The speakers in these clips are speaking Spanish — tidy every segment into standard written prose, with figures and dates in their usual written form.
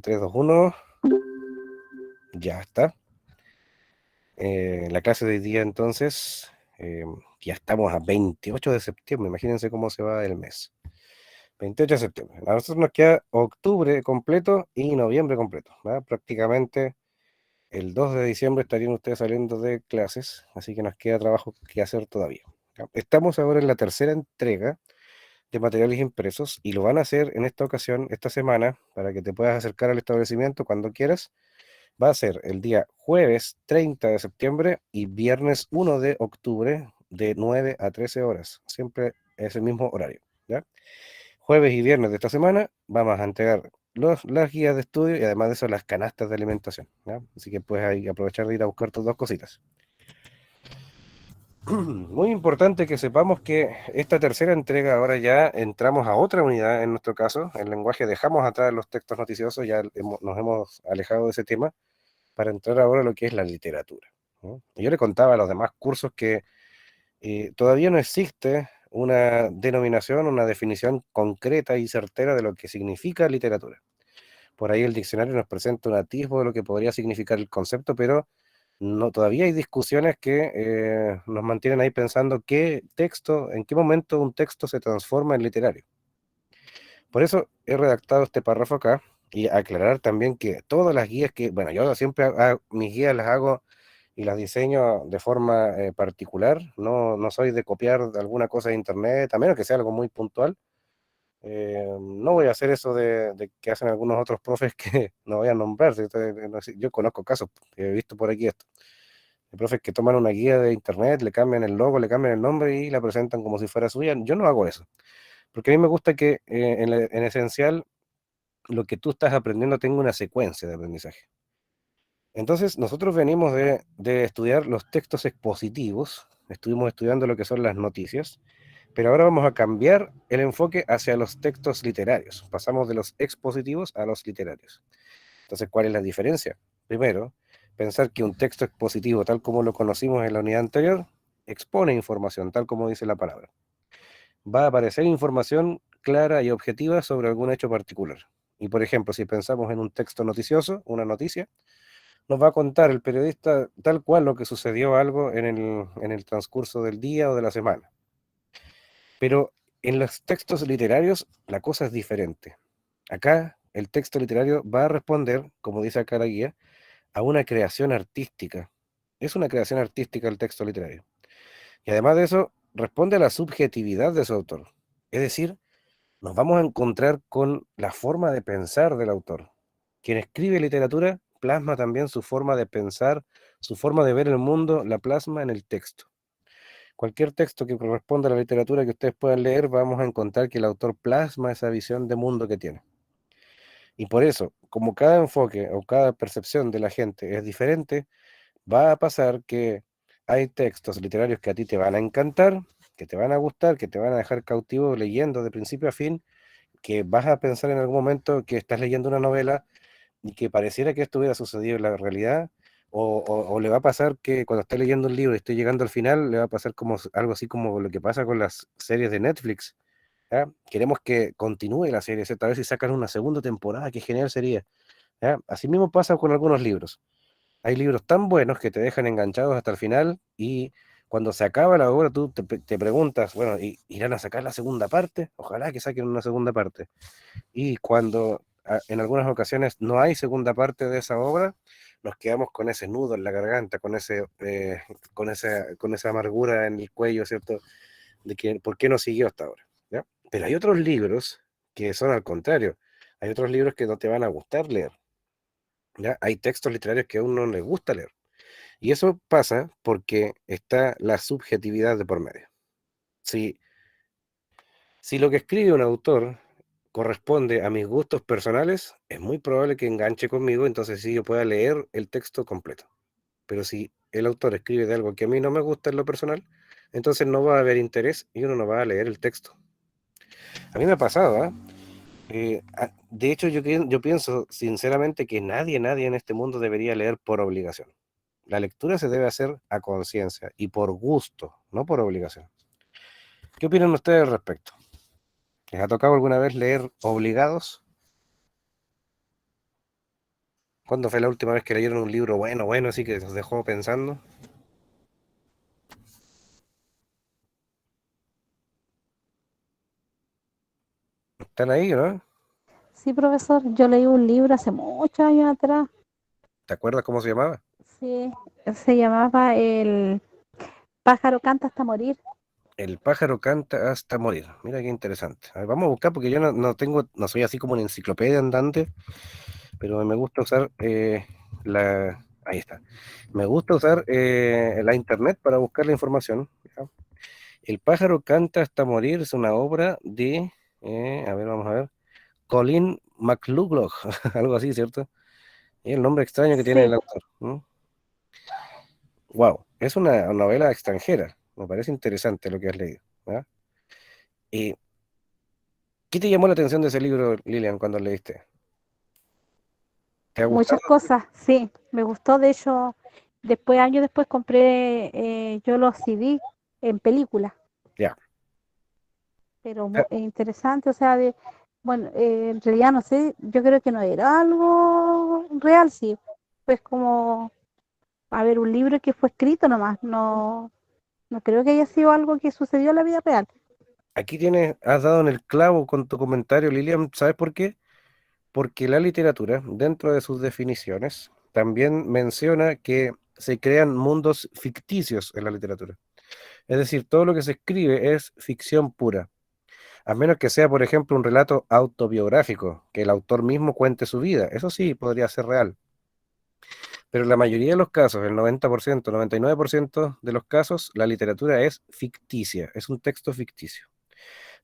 3, 2, 1, ya está. La clase de hoy día entonces, ya estamos a 28 de septiembre, imagínense cómo se va el mes. 28 de septiembre. A nosotros nos queda octubre completo y noviembre completo, ¿verdad? Prácticamente el 2 de diciembre estarían ustedes saliendo de clases, así que nos queda trabajo que hacer todavía. ¿Ya? Estamos ahora en la tercera entrega de materiales impresos y lo van a hacer en esta ocasión, esta semana, para que te puedas acercar al establecimiento cuando quieras. Va a ser el día jueves 30 de septiembre y viernes 1 de octubre de 9 a 13 horas. Siempre es el mismo horario, ¿ya? Jueves y viernes de esta semana vamos a entregar las guías de estudio y además de eso las canastas de alimentación, ¿ya? Así que puedes ahí aprovechar de ir a buscar tus dos cositas. Muy importante que sepamos que esta tercera entrega ahora ya entramos a otra unidad en nuestro caso. El lenguaje dejamos atrás los textos noticiosos, ya nos hemos alejado de ese tema para entrar ahora a lo que es la literatura, ¿no? Y yo le contaba a los demás cursos que todavía no existe una denominación, una definición concreta y certera de lo que significa literatura. Por ahí el diccionario nos presenta un atisbo de lo que podría significar el concepto, pero no, todavía hay discusiones que nos mantienen ahí pensando qué texto, en qué momento un texto se transforma en literario. Por eso he redactado este párrafo acá y aclarar también que todas las guías que, bueno, yo siempre mis guías las hago y las diseño de forma particular, no soy de copiar alguna cosa de internet, a menos que sea algo muy puntual. No voy a hacer eso de que hacen algunos otros profes que no voy a nombrar. Si no sé, yo conozco casos, he visto por aquí esto. Hay profes que toman una guía de internet, le cambian el logo, le cambian el nombre y la presentan como si fuera suya. Yo no hago eso, porque a mí me gusta que en esencial lo que tú estás aprendiendo tenga una secuencia de aprendizaje. Entonces, nosotros venimos de estudiar los textos expositivos, estuvimos estudiando lo que son las noticias, pero ahora vamos a cambiar el enfoque hacia los textos literarios. Pasamos de los expositivos a los literarios. Entonces, ¿cuál es la diferencia? Primero, pensar que un texto expositivo, tal como lo conocimos en la unidad anterior, expone información, tal como dice la palabra. Va a aparecer información clara y objetiva sobre algún hecho particular. Y por ejemplo, si pensamos en un texto noticioso, una noticia, nos va a contar el periodista tal cual lo que sucedió algo en el transcurso del día o de la semana. Pero en los textos literarios la cosa es diferente. Acá el texto literario va a responder, como dice acá la guía, a una creación artística. Es una creación artística el texto literario. Y además de eso, responde a la subjetividad de su autor. Es decir, nos vamos a encontrar con la forma de pensar del autor. Quien escribe literatura plasma también su forma de pensar, su forma de ver el mundo, la plasma en el texto. Cualquier texto que corresponda a la literatura que ustedes puedan leer, vamos a encontrar que el autor plasma esa visión de mundo que tiene. Y por eso, como cada enfoque o cada percepción de la gente es diferente, va a pasar que hay textos literarios que a ti te van a encantar, que te van a gustar, que te van a dejar cautivo leyendo de principio a fin, que vas a pensar en algún momento que estás leyendo una novela y que pareciera que esto hubiera sucedido en la realidad, o le va a pasar que cuando esté leyendo un libro y esté llegando al final, le va a pasar como algo así como lo que pasa con las series de Netflix. ¿Ya? Queremos que continúe la serie, ¿cierto? A ver si sacan una segunda temporada, qué genial sería. ¿Ya? Así mismo pasa con algunos libros. Hay libros tan buenos que te dejan enganchados hasta el final y cuando se acaba la obra tú te preguntas, bueno, ¿irán a sacar la segunda parte? Ojalá que saquen una segunda parte. Y cuando en algunas ocasiones no hay segunda parte de esa obra, nos quedamos con ese nudo en la garganta, con esa amargura en el cuello, ¿cierto? De que por qué no siguió hasta ahora, ¿ya? Pero hay otros libros que son al contrario. Hay otros libros que no te van a gustar leer, ¿ya? Hay textos literarios que a uno no le gusta leer. Y eso pasa porque está la subjetividad de por medio. Si, si lo que escribe un autor corresponde a mis gustos personales, es muy probable que enganche conmigo, entonces sí yo pueda leer el texto completo. Pero si el autor escribe de algo que a mí no me gusta en lo personal, entonces no va a haber interés y uno no va a leer el texto. A mí me ha pasado, ¿ah? De hecho, yo pienso sinceramente que nadie en este mundo debería leer por obligación. La lectura se debe hacer a conciencia y por gusto, no por obligación. ¿Qué opinan ustedes al respecto? ¿Les ha tocado alguna vez leer obligados? ¿Cuándo fue la última vez que leyeron un libro bueno, así que nos dejó pensando? ¿Están ahí, no? Sí, profesor, yo leí un libro hace muchos años atrás. ¿Te acuerdas cómo se llamaba? Sí, se llamaba El pájaro canta hasta morir. El pájaro canta hasta morir. Mira qué interesante. A ver, vamos a buscar porque yo no tengo, no soy así como una enciclopedia andante, pero me gusta usar ahí está. Me gusta usar la internet para buscar la información. ¿Ya? El pájaro canta hasta morir es una obra de, a ver, vamos a ver, Colin McLoughlin, algo así, ¿cierto? Y el nombre extraño que tiene el Sí, autor. Wow, es una novela extranjera. Me parece interesante lo que has leído. ¿Ya? ¿Y qué te llamó la atención de ese libro, Lilian, cuando lo leíste? ¿Te ha gustado? muchas cosas, sí, me gustó. De hecho, después, años después, compré yo los CD en película, Ya. pero Ah, interesante, o sea, bueno, en realidad no sé, yo creo que no era algo real, sí, pues como, a ver, un libro que fue escrito nomás, no, no creo que haya sido algo que sucedió en la vida real. aquí tienes, has dado en el clavo con tu comentario, Lilian. ¿Sabes por qué? Porque la literatura, dentro de sus definiciones, también menciona que se crean mundos ficticios en la literatura. Es decir, todo lo que se escribe es ficción pura, a menos que sea, por ejemplo, un relato autobiográfico, que el autor mismo cuente su vida. Eso sí, podría ser real. Pero en la mayoría de los casos, el 90%, 99% de los casos, la literatura es ficticia, es un texto ficticio.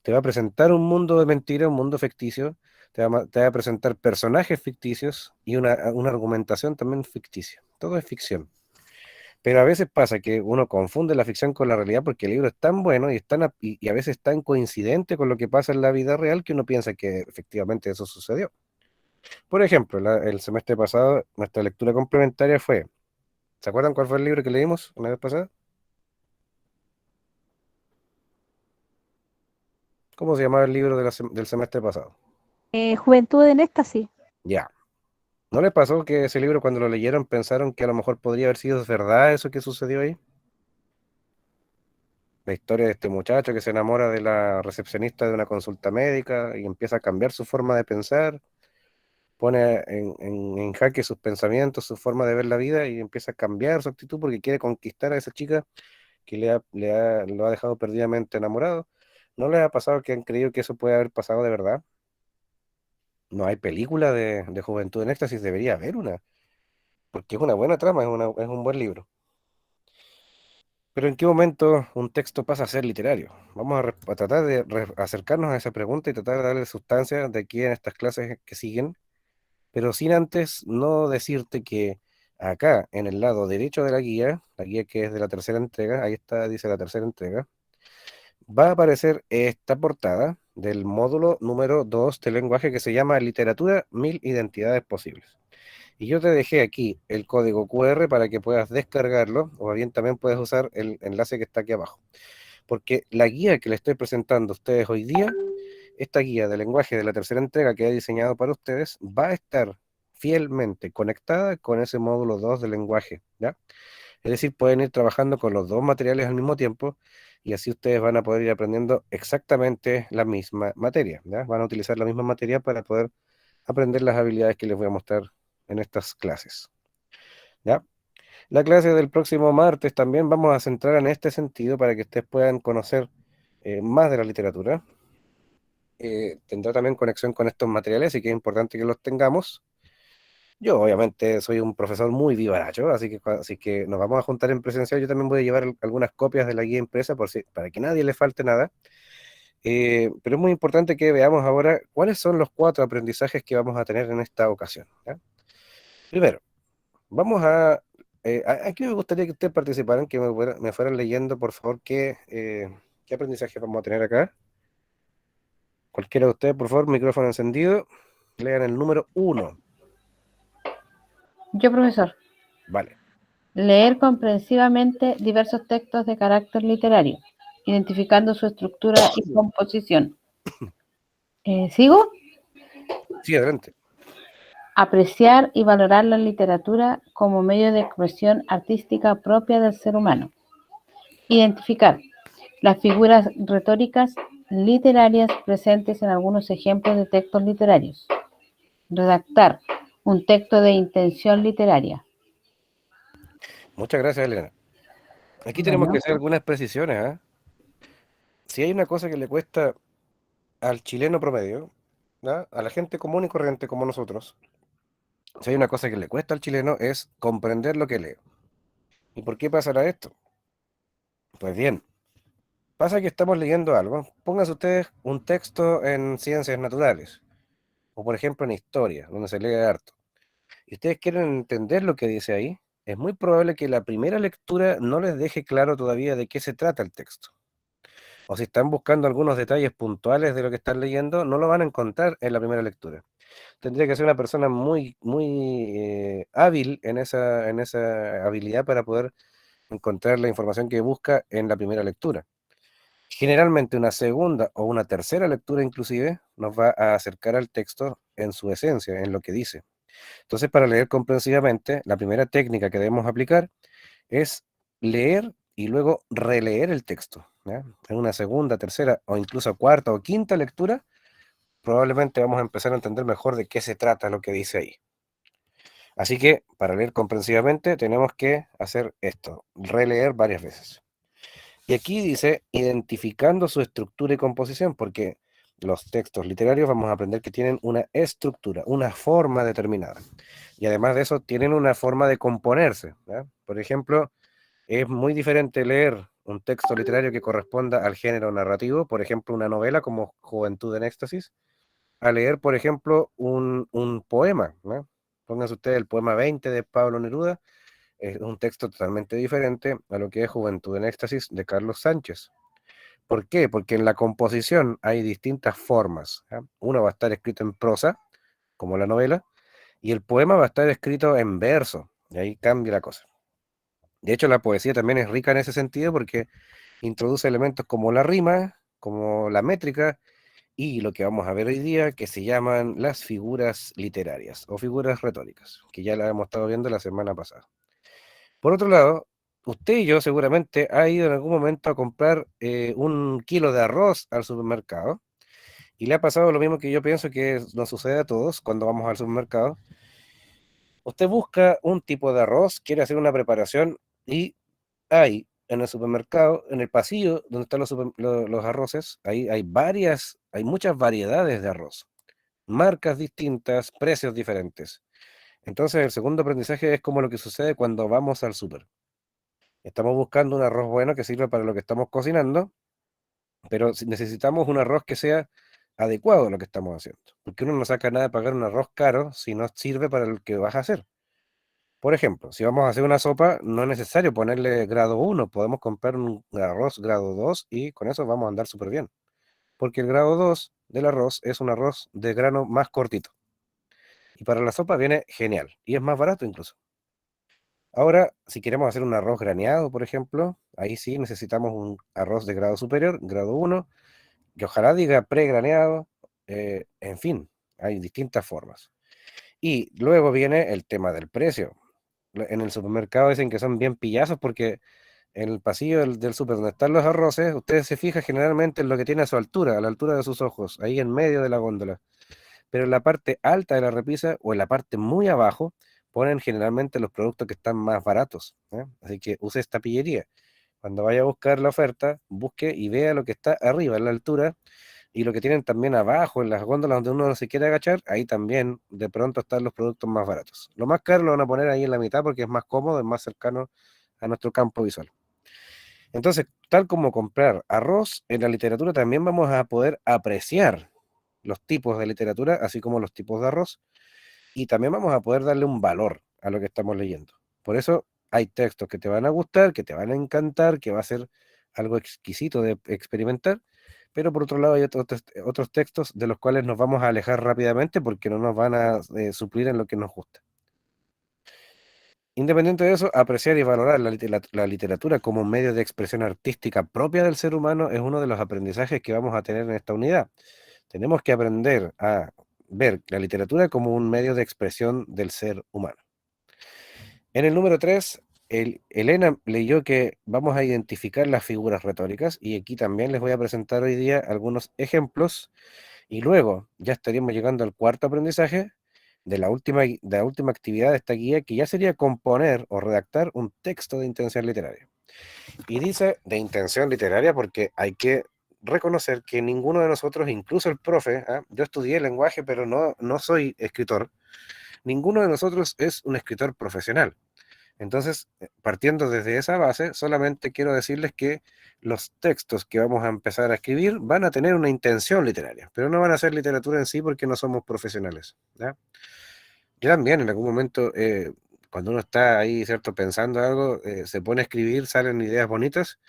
Te va a presentar un mundo de mentira, un mundo ficticio, te va a presentar personajes ficticios y una argumentación también ficticia. Todo es ficción. Pero a veces pasa que uno confunde la ficción con la realidad porque el libro es tan bueno y a veces tan coincidente con lo que pasa en la vida real que uno piensa que efectivamente eso sucedió. Por ejemplo, el semestre pasado nuestra lectura complementaria fue, ¿se acuerdan cuál fue el libro que leímos una vez pasada? ¿Cómo se llamaba el libro del semestre pasado? Juventud en éxtasis. Ya. ¿No les pasó que ese libro cuando lo leyeron pensaron que a lo mejor podría haber sido verdad eso que sucedió ahí? La historia de este muchacho que se enamora de la recepcionista de una consulta médica y empieza a cambiar su forma de pensar, pone en jaque sus pensamientos, su forma de ver la vida y empieza a cambiar su actitud porque quiere conquistar a esa chica que lo ha dejado perdidamente enamorado. ¿No les ha pasado que han creído que eso puede haber pasado de verdad? No hay película de Juventud en Éxtasis, debería haber una, porque es una buena trama, es un buen libro. Pero ¿en qué momento un texto pasa a ser literario? Vamos a tratar de acercarnos a esa pregunta y tratar de darle sustancia de aquí en estas clases que siguen, pero sin antes no decirte que acá en el lado derecho de la guía que es de la tercera entrega, ahí está, dice la tercera entrega, va a aparecer esta portada del módulo número 2 del lenguaje que se llama Literatura, 1000 identidades posibles. Y yo te dejé aquí el código QR para que puedas descargarlo, o bien también puedes usar el enlace que está aquí abajo. Porque la guía que le estoy presentando a ustedes hoy día, esta guía de lenguaje de la tercera entrega que he diseñado para ustedes, va a estar fielmente conectada con ese módulo 2 de lenguaje, ¿ya? Es decir, pueden ir trabajando con los dos materiales al mismo tiempo y así ustedes van a poder ir aprendiendo exactamente la misma materia, ¿ya? Van a utilizar la misma materia para poder aprender las habilidades que les voy a mostrar en estas clases, ¿ya? La clase del próximo martes también vamos a centrar en este sentido para que ustedes puedan conocer más de la literatura. Tendrá también conexión con estos materiales, así que es importante que los tengamos. Yo obviamente soy un profesor muy vivaracho, así que nos vamos a juntar en presencial. Yo también voy a llevar algunas copias de la guía impresa para que nadie le falte nada. Pero es muy importante que veamos ahora cuáles son los 4 aprendizajes que vamos a tener en esta ocasión, ¿ya? Primero, vamos aquí me gustaría que ustedes participaran, que me fueran leyendo, por favor, qué aprendizaje vamos a tener acá. Cualquiera de ustedes, por favor, micrófono encendido. Lean el número 1. Yo, profesor, Vale. leer comprensivamente diversos textos de carácter literario, identificando su estructura y composición. ¿Sigo? Sí, adelante. Apreciar y valorar la literatura como medio de expresión artística propia del ser humano. Identificar las figuras retóricas literarias presentes en algunos ejemplos de textos literarios. Redactar un texto de intención literaria. Muchas gracias, Elena. Aquí tenemos Bueno, que hacer algunas precisiones, ¿ah? Si hay una cosa que le cuesta al chileno promedio, ¿ya? A la gente común y corriente como nosotros, si hay una cosa que le cuesta al chileno es comprender lo que lee. ¿Y por qué pasará esto? Pues bien, pasa que estamos leyendo algo. Pónganse ustedes un texto en ciencias naturales, o por ejemplo en historia, donde se lee harto, y ustedes quieren entender lo que dice ahí, es muy probable que la primera lectura no les deje claro todavía de qué se trata el texto. O si están buscando algunos detalles puntuales de lo que están leyendo, no lo van a encontrar en la primera lectura. Tendría que ser una persona muy hábil en esa habilidad para poder encontrar la información que busca en la primera lectura. Generalmente una segunda o una tercera lectura inclusive nos va a acercar al texto en su esencia, en lo que dice. Entonces, para leer comprensivamente, la primera técnica que debemos aplicar es leer y luego releer el texto, ¿ya? En una segunda, tercera o incluso cuarta o quinta lectura, probablemente vamos a empezar a entender mejor de qué se trata lo que dice ahí. Así que para leer comprensivamente tenemos que hacer esto, releer varias veces. Y aquí dice identificando su estructura y composición, porque los textos literarios vamos a aprender que tienen una estructura, una forma determinada. Y además de eso, tienen una forma de componerse, ¿ya? Por ejemplo, es muy diferente leer un texto literario que corresponda al género narrativo, por ejemplo, una novela como Juventud en Éxtasis, a leer, por ejemplo, un poema, ¿no? Pónganse ustedes el poema 20 de Pablo Neruda, es un texto totalmente diferente a lo que es Juventud en Éxtasis de Carlos Sánchez. ¿Por qué? Porque en la composición hay distintas formas, ¿ya? Uno va a estar escrito en prosa, como la novela, y el poema va a estar escrito en verso, y ahí cambia la cosa. De hecho, la poesía también es rica en ese sentido porque introduce elementos como la rima, como la métrica, y lo que vamos a ver hoy día, que se llaman las figuras literarias o figuras retóricas, que ya la hemos estado viendo la semana pasada. Por otro lado, usted y yo seguramente ha ido en algún momento a comprar un kilo de arroz al supermercado y le ha pasado lo mismo que yo pienso que nos sucede a todos cuando vamos al supermercado. Usted busca un tipo de arroz, quiere hacer una preparación y hay en el supermercado, en el pasillo donde están los arroces, ahí hay muchas variedades de arroz, marcas distintas, precios diferentes. Entonces, el segundo aprendizaje es como lo que sucede cuando vamos al súper. Estamos buscando un arroz bueno que sirva para lo que estamos cocinando, pero necesitamos un arroz que sea adecuado a lo que estamos haciendo, porque uno no saca nada de pagar un arroz caro si no sirve para lo que vas a hacer. Por ejemplo, si vamos a hacer una sopa, no es necesario ponerle grado 1, podemos comprar un arroz grado 2 y con eso vamos a andar súper bien, porque el grado 2 del arroz es un arroz de grano más cortito. Y para la sopa viene genial, y es más barato incluso. Ahora, si queremos hacer un arroz graneado, por ejemplo, ahí sí necesitamos un arroz de grado superior, grado 1, que ojalá diga pregraneado, en fin, hay distintas formas. Y luego viene el tema del precio. En el supermercado dicen que son bien pillazos porque en el pasillo del súper donde están los arroces, ustedes se fijan generalmente en lo que tiene a su altura, a la altura de sus ojos, ahí en medio de la góndola. Pero en la parte alta de la repisa o en la parte muy abajo ponen generalmente los productos que están más baratos, ¿eh? Así que use esta pillería. Cuando vaya a buscar la oferta, busque y vea lo que está arriba, en la altura, y lo que tienen también abajo, en las góndolas donde uno no se quiere agachar, ahí también de pronto están los productos más baratos. Lo más caro lo van a poner ahí en la mitad porque es más cómodo, es más cercano a nuestro campo visual. Entonces, tal como comprar arroz, en la literatura también vamos a poder apreciar los tipos de literatura, así como los tipos de arroz, y también vamos a poder darle un valor a lo que estamos leyendo. Por eso hay textos que te van a gustar, que te van a encantar, que va a ser algo exquisito de experimentar, pero por otro lado hay otros textos de los cuales nos vamos a alejar rápidamente porque no nos van a suplir en lo que nos gusta. Independiente de eso, apreciar y valorar la literatura como un medio de expresión artística propia del ser humano es uno de los aprendizajes que vamos a tener en esta unidad. Tenemos que aprender a ver la literatura como un medio de expresión del ser humano. En el número 3, Elena leyó que vamos a identificar las figuras retóricas y aquí también les voy a presentar hoy día algunos ejemplos y luego ya estaríamos llegando al cuarto aprendizaje de la última actividad de esta guía, que ya sería componer o redactar un texto de intención literaria. Y dice de intención literaria porque hay que reconocer que ninguno de nosotros, incluso el profe, yo estudié lenguaje pero no soy escritor, ninguno de nosotros es un escritor profesional. Entonces, partiendo desde esa base, solamente quiero decirles que los textos que vamos a empezar a escribir van a tener una intención literaria, pero no van a ser literatura en sí porque no somos profesionales, ¿ya? Yo también en algún momento, cuando uno está ahí, ¿cierto?, pensando algo, se pone a escribir, salen ideas bonitas.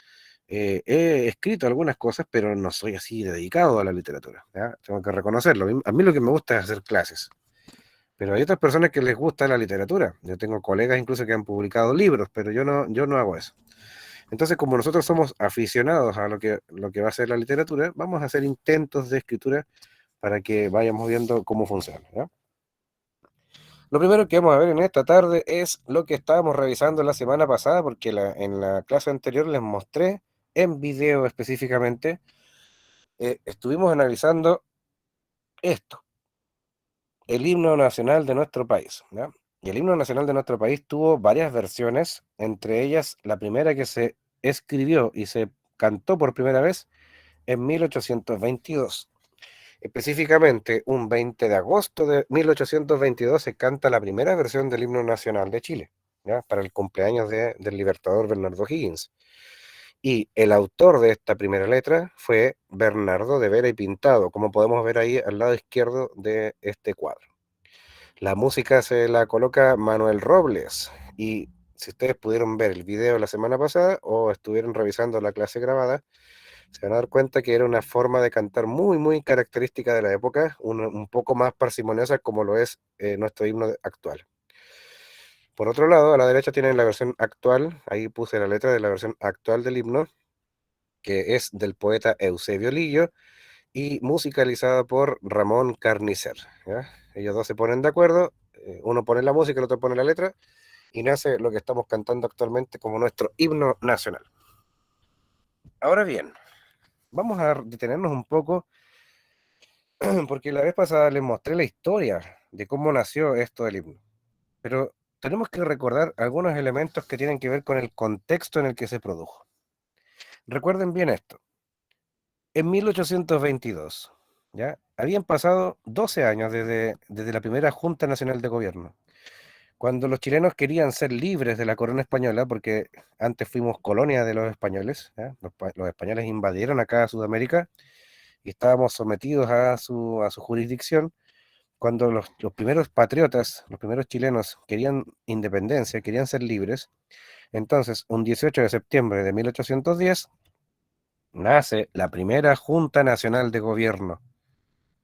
He escrito algunas cosas, pero no soy así dedicado a la literatura, ¿ya? Tengo que reconocerlo. A mí lo que me gusta es hacer clases. Pero hay otras personas que les gusta la literatura. Yo tengo colegas incluso que han publicado libros, pero yo no hago eso. Entonces, como nosotros somos aficionados a lo que va a ser la literatura, vamos a hacer intentos de escritura para que vayamos viendo cómo funciona, ¿ya? Lo primero que vamos a ver en esta tarde es lo que estábamos revisando la semana pasada, porque en la clase anterior les mostré en video específicamente, estuvimos analizando esto, el himno nacional de nuestro país, ¿ya? Y el himno nacional de nuestro país tuvo varias versiones, entre ellas la primera que se escribió y se cantó por primera vez en 1822. Específicamente, un 20 de agosto de 1822 se canta la primera versión del himno nacional de Chile, ¿ya? Para el cumpleaños del libertador Bernardo Higgins. Y el autor de esta primera letra fue Bernardo de Vera y Pintado, como podemos ver ahí al lado izquierdo de este cuadro. La música se la coloca Manuel Robles y si ustedes pudieron ver el video la semana pasada o estuvieron revisando la clase grabada, se van a dar cuenta que era una forma de cantar muy, muy característica de la época, un poco más parsimoniosa como lo es nuestro himno actual. Por otro lado, a la derecha tienen la versión actual, ahí puse la letra de la versión actual del himno, que es del poeta Eusebio Lillo y musicalizada por Ramón Carnicer, ¿ya? Ellos dos se ponen de acuerdo, uno pone la música, el otro pone la letra, y nace lo que estamos cantando actualmente como nuestro himno nacional. Ahora bien, vamos a detenernos un poco, porque la vez pasada les mostré la historia de cómo nació esto del himno, pero tenemos que recordar algunos elementos que tienen que ver con el contexto en el que se produjo. Recuerden bien esto. En 1822, ¿ya? Habían pasado 12 años desde la primera Junta Nacional de Gobierno, cuando los chilenos querían ser libres de la corona española, porque antes fuimos colonia de los españoles, ¿ya? Los españoles invadieron acá a Sudamérica y estábamos sometidos a su jurisdicción. Cuando los primeros patriotas, los primeros chilenos querían independencia, querían ser libres, entonces un 18 de septiembre de 1810 nace la primera Junta Nacional de Gobierno,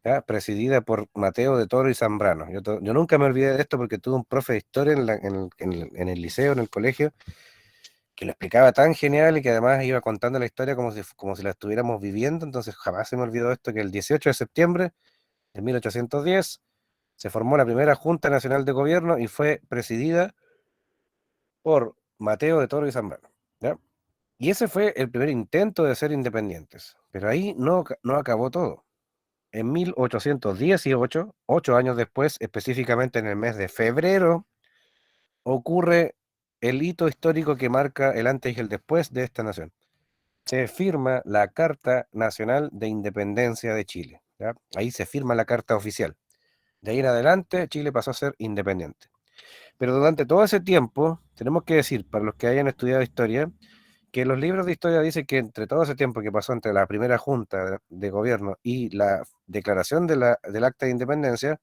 ¿ya? Presidida por Mateo de Toro y Zambrano. Yo nunca me olvidé de esto porque tuve un profe de historia en el liceo, en el colegio, que lo explicaba tan genial y que además iba contando la historia como si la estuviéramos viviendo, entonces jamás se me olvidó esto, que el 18 de septiembre de 1810 se formó la primera Junta Nacional de Gobierno y fue presidida por Mateo de Toro y Zambrano, ¿ya? Y ese fue el primer intento de ser independientes, pero ahí no acabó todo. En 1818, 8 años después, específicamente en el mes de febrero, ocurre el hito histórico que marca el antes y el después de esta nación. Se firma la Carta Nacional de Independencia de Chile, ¿ya? Ahí se firma la carta oficial. De ahí en adelante, Chile pasó a ser independiente. Pero durante todo ese tiempo, tenemos que decir, para los que hayan estudiado historia, que los libros de historia dicen que entre todo ese tiempo que pasó entre la primera junta de gobierno y la declaración del acta de independencia,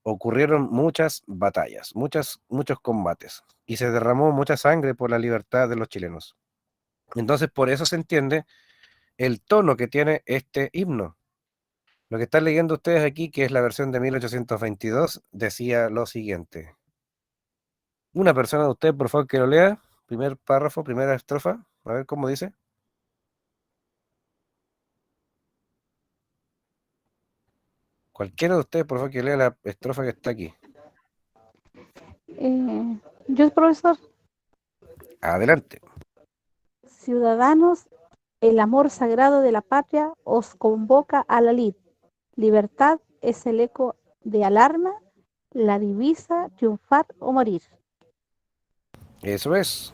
ocurrieron muchas batallas, muchos combates, y se derramó mucha sangre por la libertad de los chilenos. Entonces, por eso se entiende el tono que tiene este himno. Lo que están leyendo ustedes aquí, que es la versión de 1822, decía lo siguiente. Una persona de ustedes, por favor, que lo lea. Primer párrafo, primera estrofa. A ver cómo dice. Cualquiera de ustedes, por favor, que lea la estrofa que está aquí. Yo, profesor, Adelante. ciudadanos, el amor sagrado de la patria os convoca a la lid. Libertad es el eco de alarma, la divisa, triunfar o morir. Eso es.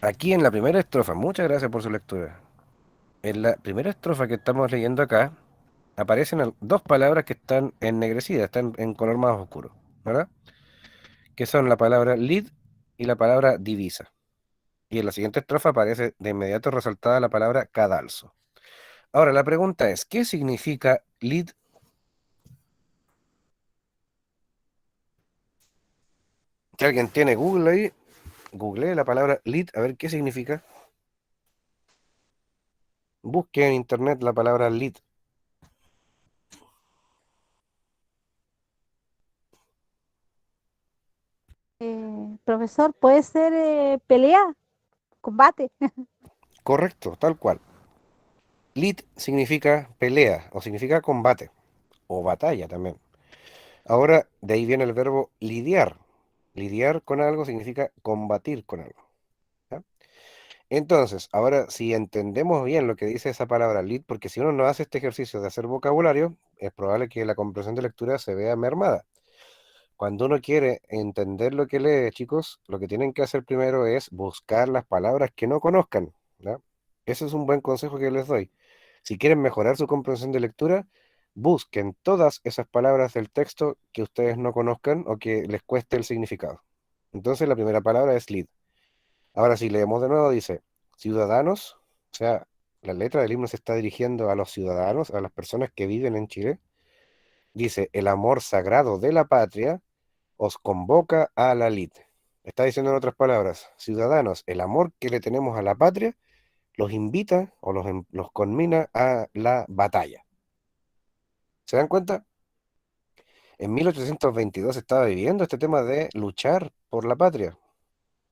Aquí en la primera estrofa, muchas gracias por su lectura. En la primera estrofa que estamos leyendo acá, aparecen dos palabras que están ennegrecidas, están en color más oscuro, ¿verdad? Que son la palabra lid y la palabra divisa. Y en la siguiente estrofa aparece de inmediato resaltada la palabra cadalso. Ahora, la pregunta es, ¿qué significa lid? Si alguien tiene Google ahí, googlee la palabra lid, a ver qué significa. Busque en internet la palabra lid. Profesor, puede ser pelea, combate. Correcto, tal cual. Lid significa pelea o significa combate o batalla también. Ahora, de ahí viene el verbo lidiar. Lidiar con algo significa combatir con algo. ¿Ya? Entonces, ahora, si entendemos bien lo que dice esa palabra lead, porque si uno no hace este ejercicio de hacer vocabulario, es probable que la comprensión de lectura se vea mermada. Cuando uno quiere entender lo que lee, chicos, lo que tienen que hacer primero es buscar las palabras que no conozcan. ¿Ya? Ese es un buen consejo que les doy. Si quieren mejorar su comprensión de lectura, busquen todas esas palabras del texto que ustedes no conozcan o que les cueste el significado. Entonces, la primera palabra es lead. Ahora, si leemos de nuevo, dice ciudadanos, o sea, la letra del himno se está dirigiendo a los ciudadanos, a las personas que viven en Chile. Dice, el amor sagrado de la patria os convoca a la lid. Está diciendo en otras palabras, ciudadanos, el amor que le tenemos a la patria los invita o los conmina a la batalla. ¿Se dan cuenta? En 1822 se estaba viviendo este tema de luchar por la patria.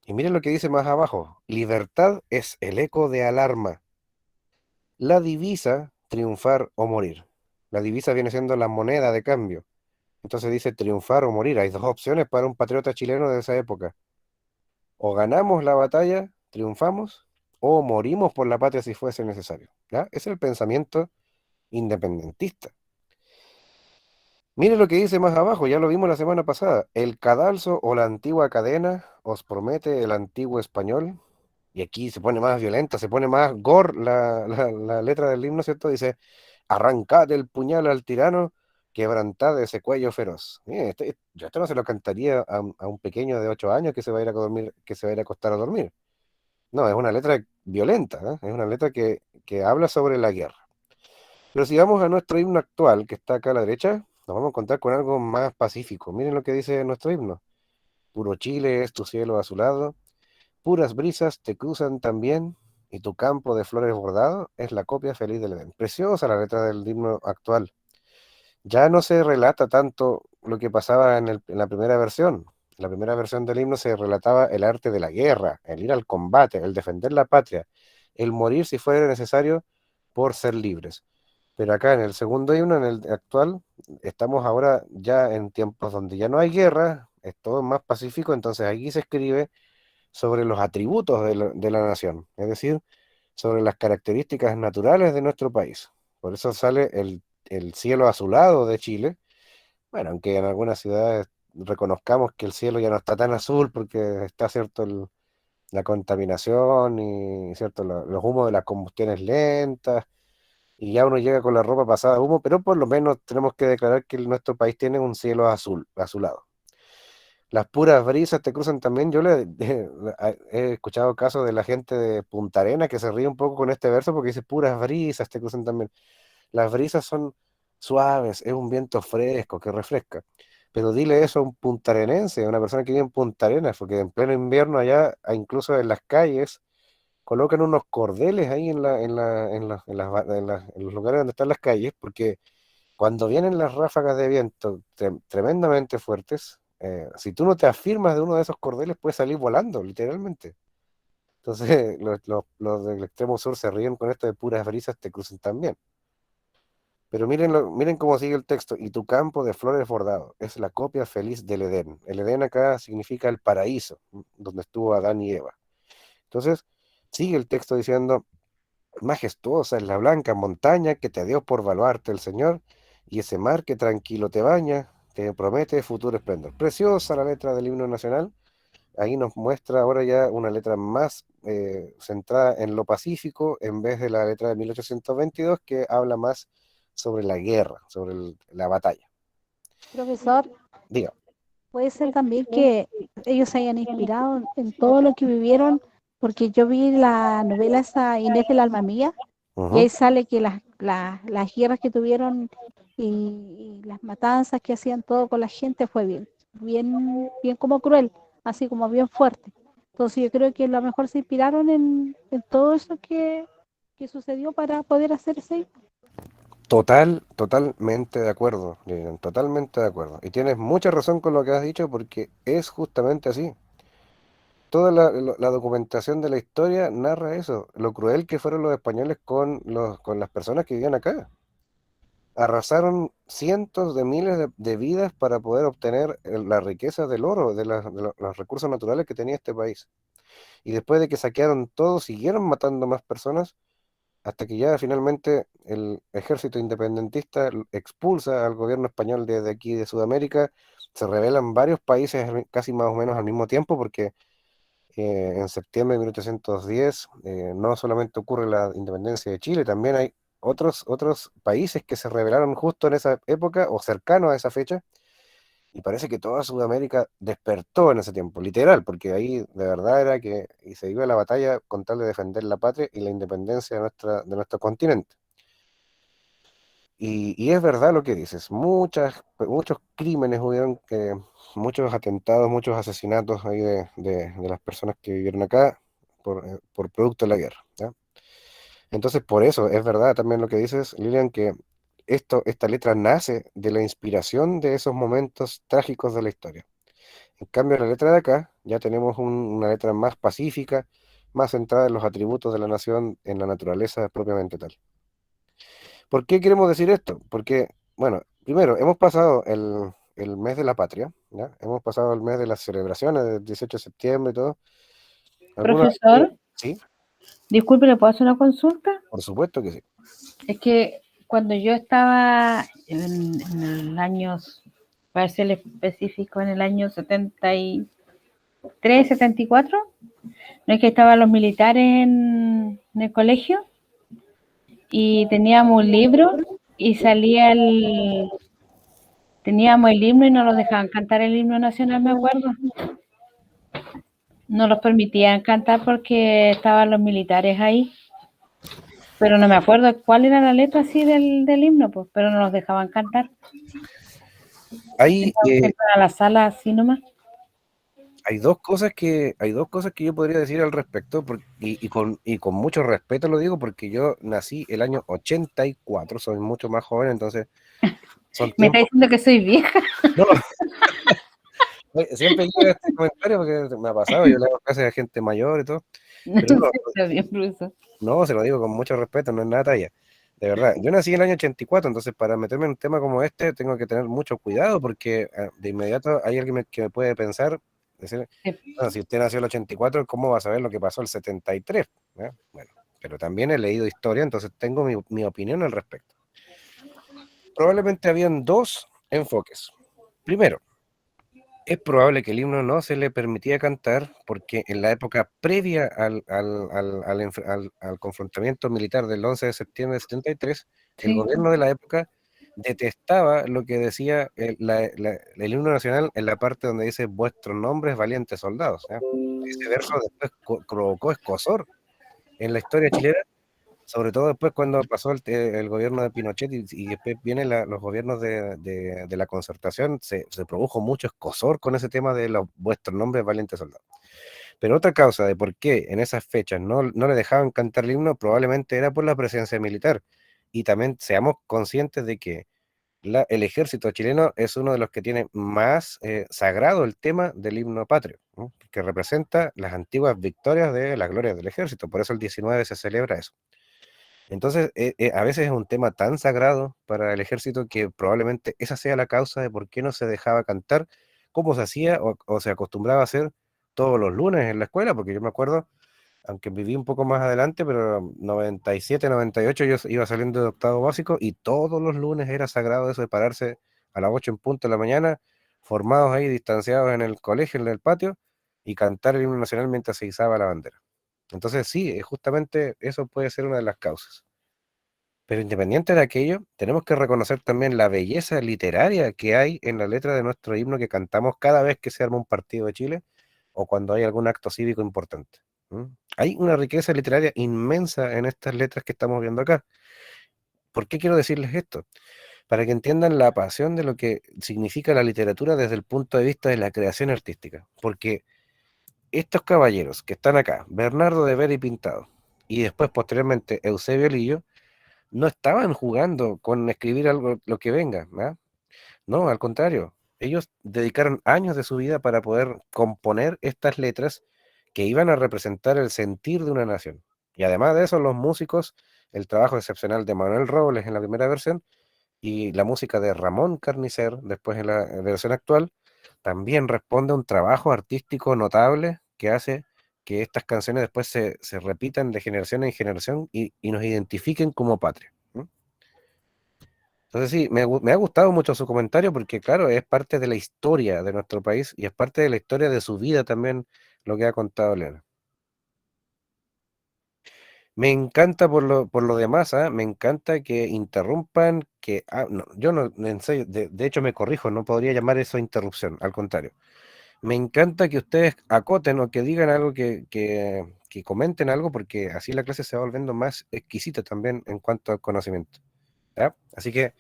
Y miren lo que dice más abajo, libertad es el eco de alarma. La divisa, triunfar o morir. La divisa viene siendo la moneda de cambio. Entonces dice triunfar o morir. Hay dos opciones para un patriota chileno de esa época. O ganamos la batalla, triunfamos, o morimos por la patria si fuese necesario. ¿Ya? Ese es el pensamiento independentista. Mire lo que dice más abajo, ya lo vimos la semana pasada. El cadalso o la antigua cadena os promete el antiguo español. Y aquí se pone más violenta, se pone más gore la letra del himno, ¿cierto? Dice, arrancad el puñal al tirano, quebrantad ese cuello feroz. Yo esto no se lo cantaría a un pequeño de 8 años que se va a ir a dormir, que se va a ir a acostar a dormir. No, es una letra violenta, ¿eh? Es una letra que habla sobre la guerra. Pero si vamos a nuestro himno actual, que está acá a la derecha, nos vamos a encontrar con algo más pacífico. Miren lo que dice nuestro himno. Puro Chile es tu cielo azulado, puras brisas te cruzan también, y tu campo de flores bordado es la copia feliz del Edén. Preciosa la letra del himno actual. Ya no se relata tanto lo que pasaba en la primera versión. En la primera versión del himno se relataba el arte de la guerra, el ir al combate, el defender la patria, el morir si fuera necesario por ser libres. Pero acá en el segundo himno, en el actual, estamos ahora ya en tiempos donde ya no hay guerra, es todo más pacífico, entonces aquí se escribe sobre los atributos de la nación, es decir, sobre las características naturales de nuestro país. Por eso sale el cielo azulado de Chile. Bueno, aunque en algunas ciudades reconozcamos que el cielo ya no está tan azul porque está cierto la contaminación y cierto los humos de las combustiones lentas y ya uno llega con la ropa pasada a humo, pero por lo menos tenemos que declarar que nuestro país tiene un cielo azulado. Las puras brisas te cruzan también. He escuchado casos de la gente de Punta Arenas que se ríe un poco con este verso porque dice puras brisas te cruzan también. Las brisas son suaves, es un viento fresco que refresca. Pero dile eso a un puntarenense, a una persona que vive en Punta Arenas, porque en pleno invierno allá, incluso en las calles, colocan unos cordeles ahí en los lugares donde están las calles, porque cuando vienen las ráfagas de viento tremendamente fuertes, si tú no te afirmas de uno de esos cordeles, puedes salir volando, literalmente. Entonces, los del extremo sur se ríen con esto de puras brisas, te cruzan también. Pero miren cómo sigue el texto. Y tu campo de flores bordado es la copia feliz del Edén. El Edén acá significa el paraíso, donde estuvo Adán y Eva. Entonces, sigue el texto diciendo, majestuosa es la blanca montaña que te dio por baluarte el Señor, y ese mar que tranquilo te baña, te promete futuro esplendor. Preciosa la letra del himno nacional. Ahí nos muestra ahora ya una letra más centrada en lo pacífico, en vez de la letra de 1822, que habla más sobre la guerra, sobre la batalla. Profesor, Diga. puede ser también que ellos se hayan inspirado en todo lo que vivieron, porque yo vi la novela esa Inés del alma mía, y Ujú. ahí sale que las guerras que tuvieron y las matanzas que hacían todo con la gente fue bien como cruel, así como bien fuerte. Entonces yo creo que a lo mejor se inspiraron en todo eso que sucedió para poder hacer ese. Totalmente de acuerdo, Lilian, totalmente de acuerdo. Y tienes mucha razón con lo que has dicho porque es justamente así. Toda la documentación de la historia narra eso, lo cruel que fueron los españoles con las personas que vivían acá. Arrasaron cientos de miles de vidas para poder obtener la riqueza del oro, los recursos naturales que tenía este país. Y después de que saquearon todo, siguieron matando más personas hasta que ya finalmente el ejército independentista expulsa al gobierno español desde aquí de Sudamérica. Se rebelan varios países casi más o menos al mismo tiempo porque en septiembre de 1810 no solamente ocurre la independencia de Chile, también hay otros países que se rebelaron justo en esa época o cercano a esa fecha, y parece que toda Sudamérica despertó en ese tiempo, literal, porque ahí de verdad era que y se iba a la batalla con tal de defender la patria y la independencia de nuestro continente. Y es verdad lo que dices, muchos crímenes hubieron, muchos atentados, muchos asesinatos ahí de las personas que vivieron acá por producto de la guerra, ¿ya? Entonces, por eso es verdad también lo que dices, Lilian, que esta letra nace de la inspiración de esos momentos trágicos de la historia. En cambio, la letra de acá ya tenemos una letra más pacífica, más centrada en los atributos de la nación, en la naturaleza propiamente tal. ¿Por qué queremos decir esto? Porque, bueno, primero, hemos pasado el mes de la patria, ¿ya? Hemos pasado el mes de las celebraciones del 18 de septiembre y todo. Algunos, Profesor, sí, disculpe, ¿le puedo hacer una consulta? por supuesto que sí. Es que cuando yo estaba en el año, para ser específico, en el año 73, 74, no es que estaban los militares en el colegio y teníamos un libro y teníamos el himno y no nos dejaban cantar el himno nacional, me acuerdo. No los permitían cantar porque estaban los militares ahí. Pero no me acuerdo cuál era la letra así del himno, pues, pero no nos dejaban cantar. Hay, Entonces, para la sala así nomás. hay dos cosas que yo podría decir al respecto, y con mucho respeto lo digo, porque yo nací el año 84, soy mucho más joven, entonces son Me está tiempos. diciendo que soy vieja. No, siempre digo este comentario porque me ha pasado, yo le hago clases a gente mayor y todo, No pero no, sé, está bien, profesor. no, se lo digo con mucho respeto, no es nada talla. De verdad, yo nací en el año 84, entonces para meterme en un tema como este tengo que tener mucho cuidado porque de inmediato hay alguien que me puede pensar, decir, bueno, si usted nació en el 84, ¿cómo va a saber lo que pasó el 73? ¿Eh? Bueno, pero también he leído historia, entonces tengo mi opinión al respecto. Probablemente habían dos enfoques. Primero, es probable que el himno no se le permitía cantar porque en la época previa al confrontamiento militar del 11 de septiembre de 73, el Sí. gobierno de la época detestaba lo que decía el himno nacional en la parte donde dice vuestros nombres valientes soldados, ¿ya? Ese verso después provocó escozor en la historia chilena, sobre todo después cuando pasó el gobierno de Pinochet y después vienen los gobiernos de la concertación, se produjo mucho escozor con ese tema de los vuestros nombres valientes soldados. Pero otra causa de por qué en esas fechas no le dejaban cantar el himno probablemente era por la presencia militar. Y también seamos conscientes de que el ejército chileno es uno de los que tiene más sagrado el tema del himno patrio, ¿no? Que representa las antiguas victorias de las glorias del ejército. Por eso el 19 se celebra eso. Entonces, a veces es un tema tan sagrado para el ejército que probablemente esa sea la causa de por qué no se dejaba cantar como se hacía o se acostumbraba a hacer todos los lunes en la escuela, porque yo me acuerdo, aunque viví un poco más adelante, pero 97, 98 yo iba saliendo de octavo básico y todos los lunes era sagrado eso de pararse a las 8 en punto de la mañana, formados ahí, distanciados en el colegio, en el patio, y cantar el himno nacional mientras se izaba la bandera. Entonces sí, justamente eso puede ser una de las causas. Pero independiente de aquello, tenemos que reconocer también la belleza literaria que hay en la letra de nuestro himno que cantamos cada vez que se arma un partido de Chile o cuando hay algún acto cívico importante. ¿Mm? Hay una riqueza literaria inmensa en estas letras que estamos viendo acá. ¿Por qué quiero decirles esto? Para que entiendan la pasión de lo que significa la literatura desde el punto de vista de la creación artística. Porque estos caballeros que están acá, Bernardo de Vera y Pintado, y después posteriormente Eusebio Lillo, no estaban jugando con escribir algo, lo que venga, ¿ah? No, al contrario, ellos dedicaron años de su vida para poder componer estas letras que iban a representar el sentir de una nación. Y además de eso, los músicos, el trabajo excepcional de Manuel Robles en la primera versión y la música de Ramón Carnicer, después en la versión actual, también responde a un trabajo artístico notable que hace que estas canciones después se repitan de generación en generación y nos identifiquen como patria. ¿No? Entonces sí, me ha gustado mucho su comentario porque claro, es parte de la historia de nuestro país y es parte de la historia de su vida también lo que ha contado Leona. Me encanta por lo demás, ¿ah? Me encanta que interrumpan, no, yo no, en serio, de hecho me corrijo, no podría llamar eso interrupción, al contrario. Me encanta que ustedes acoten o que digan algo, que comenten algo, porque así la clase se va volviendo más exquisita también en cuanto al conocimiento. ¿Ya? Así que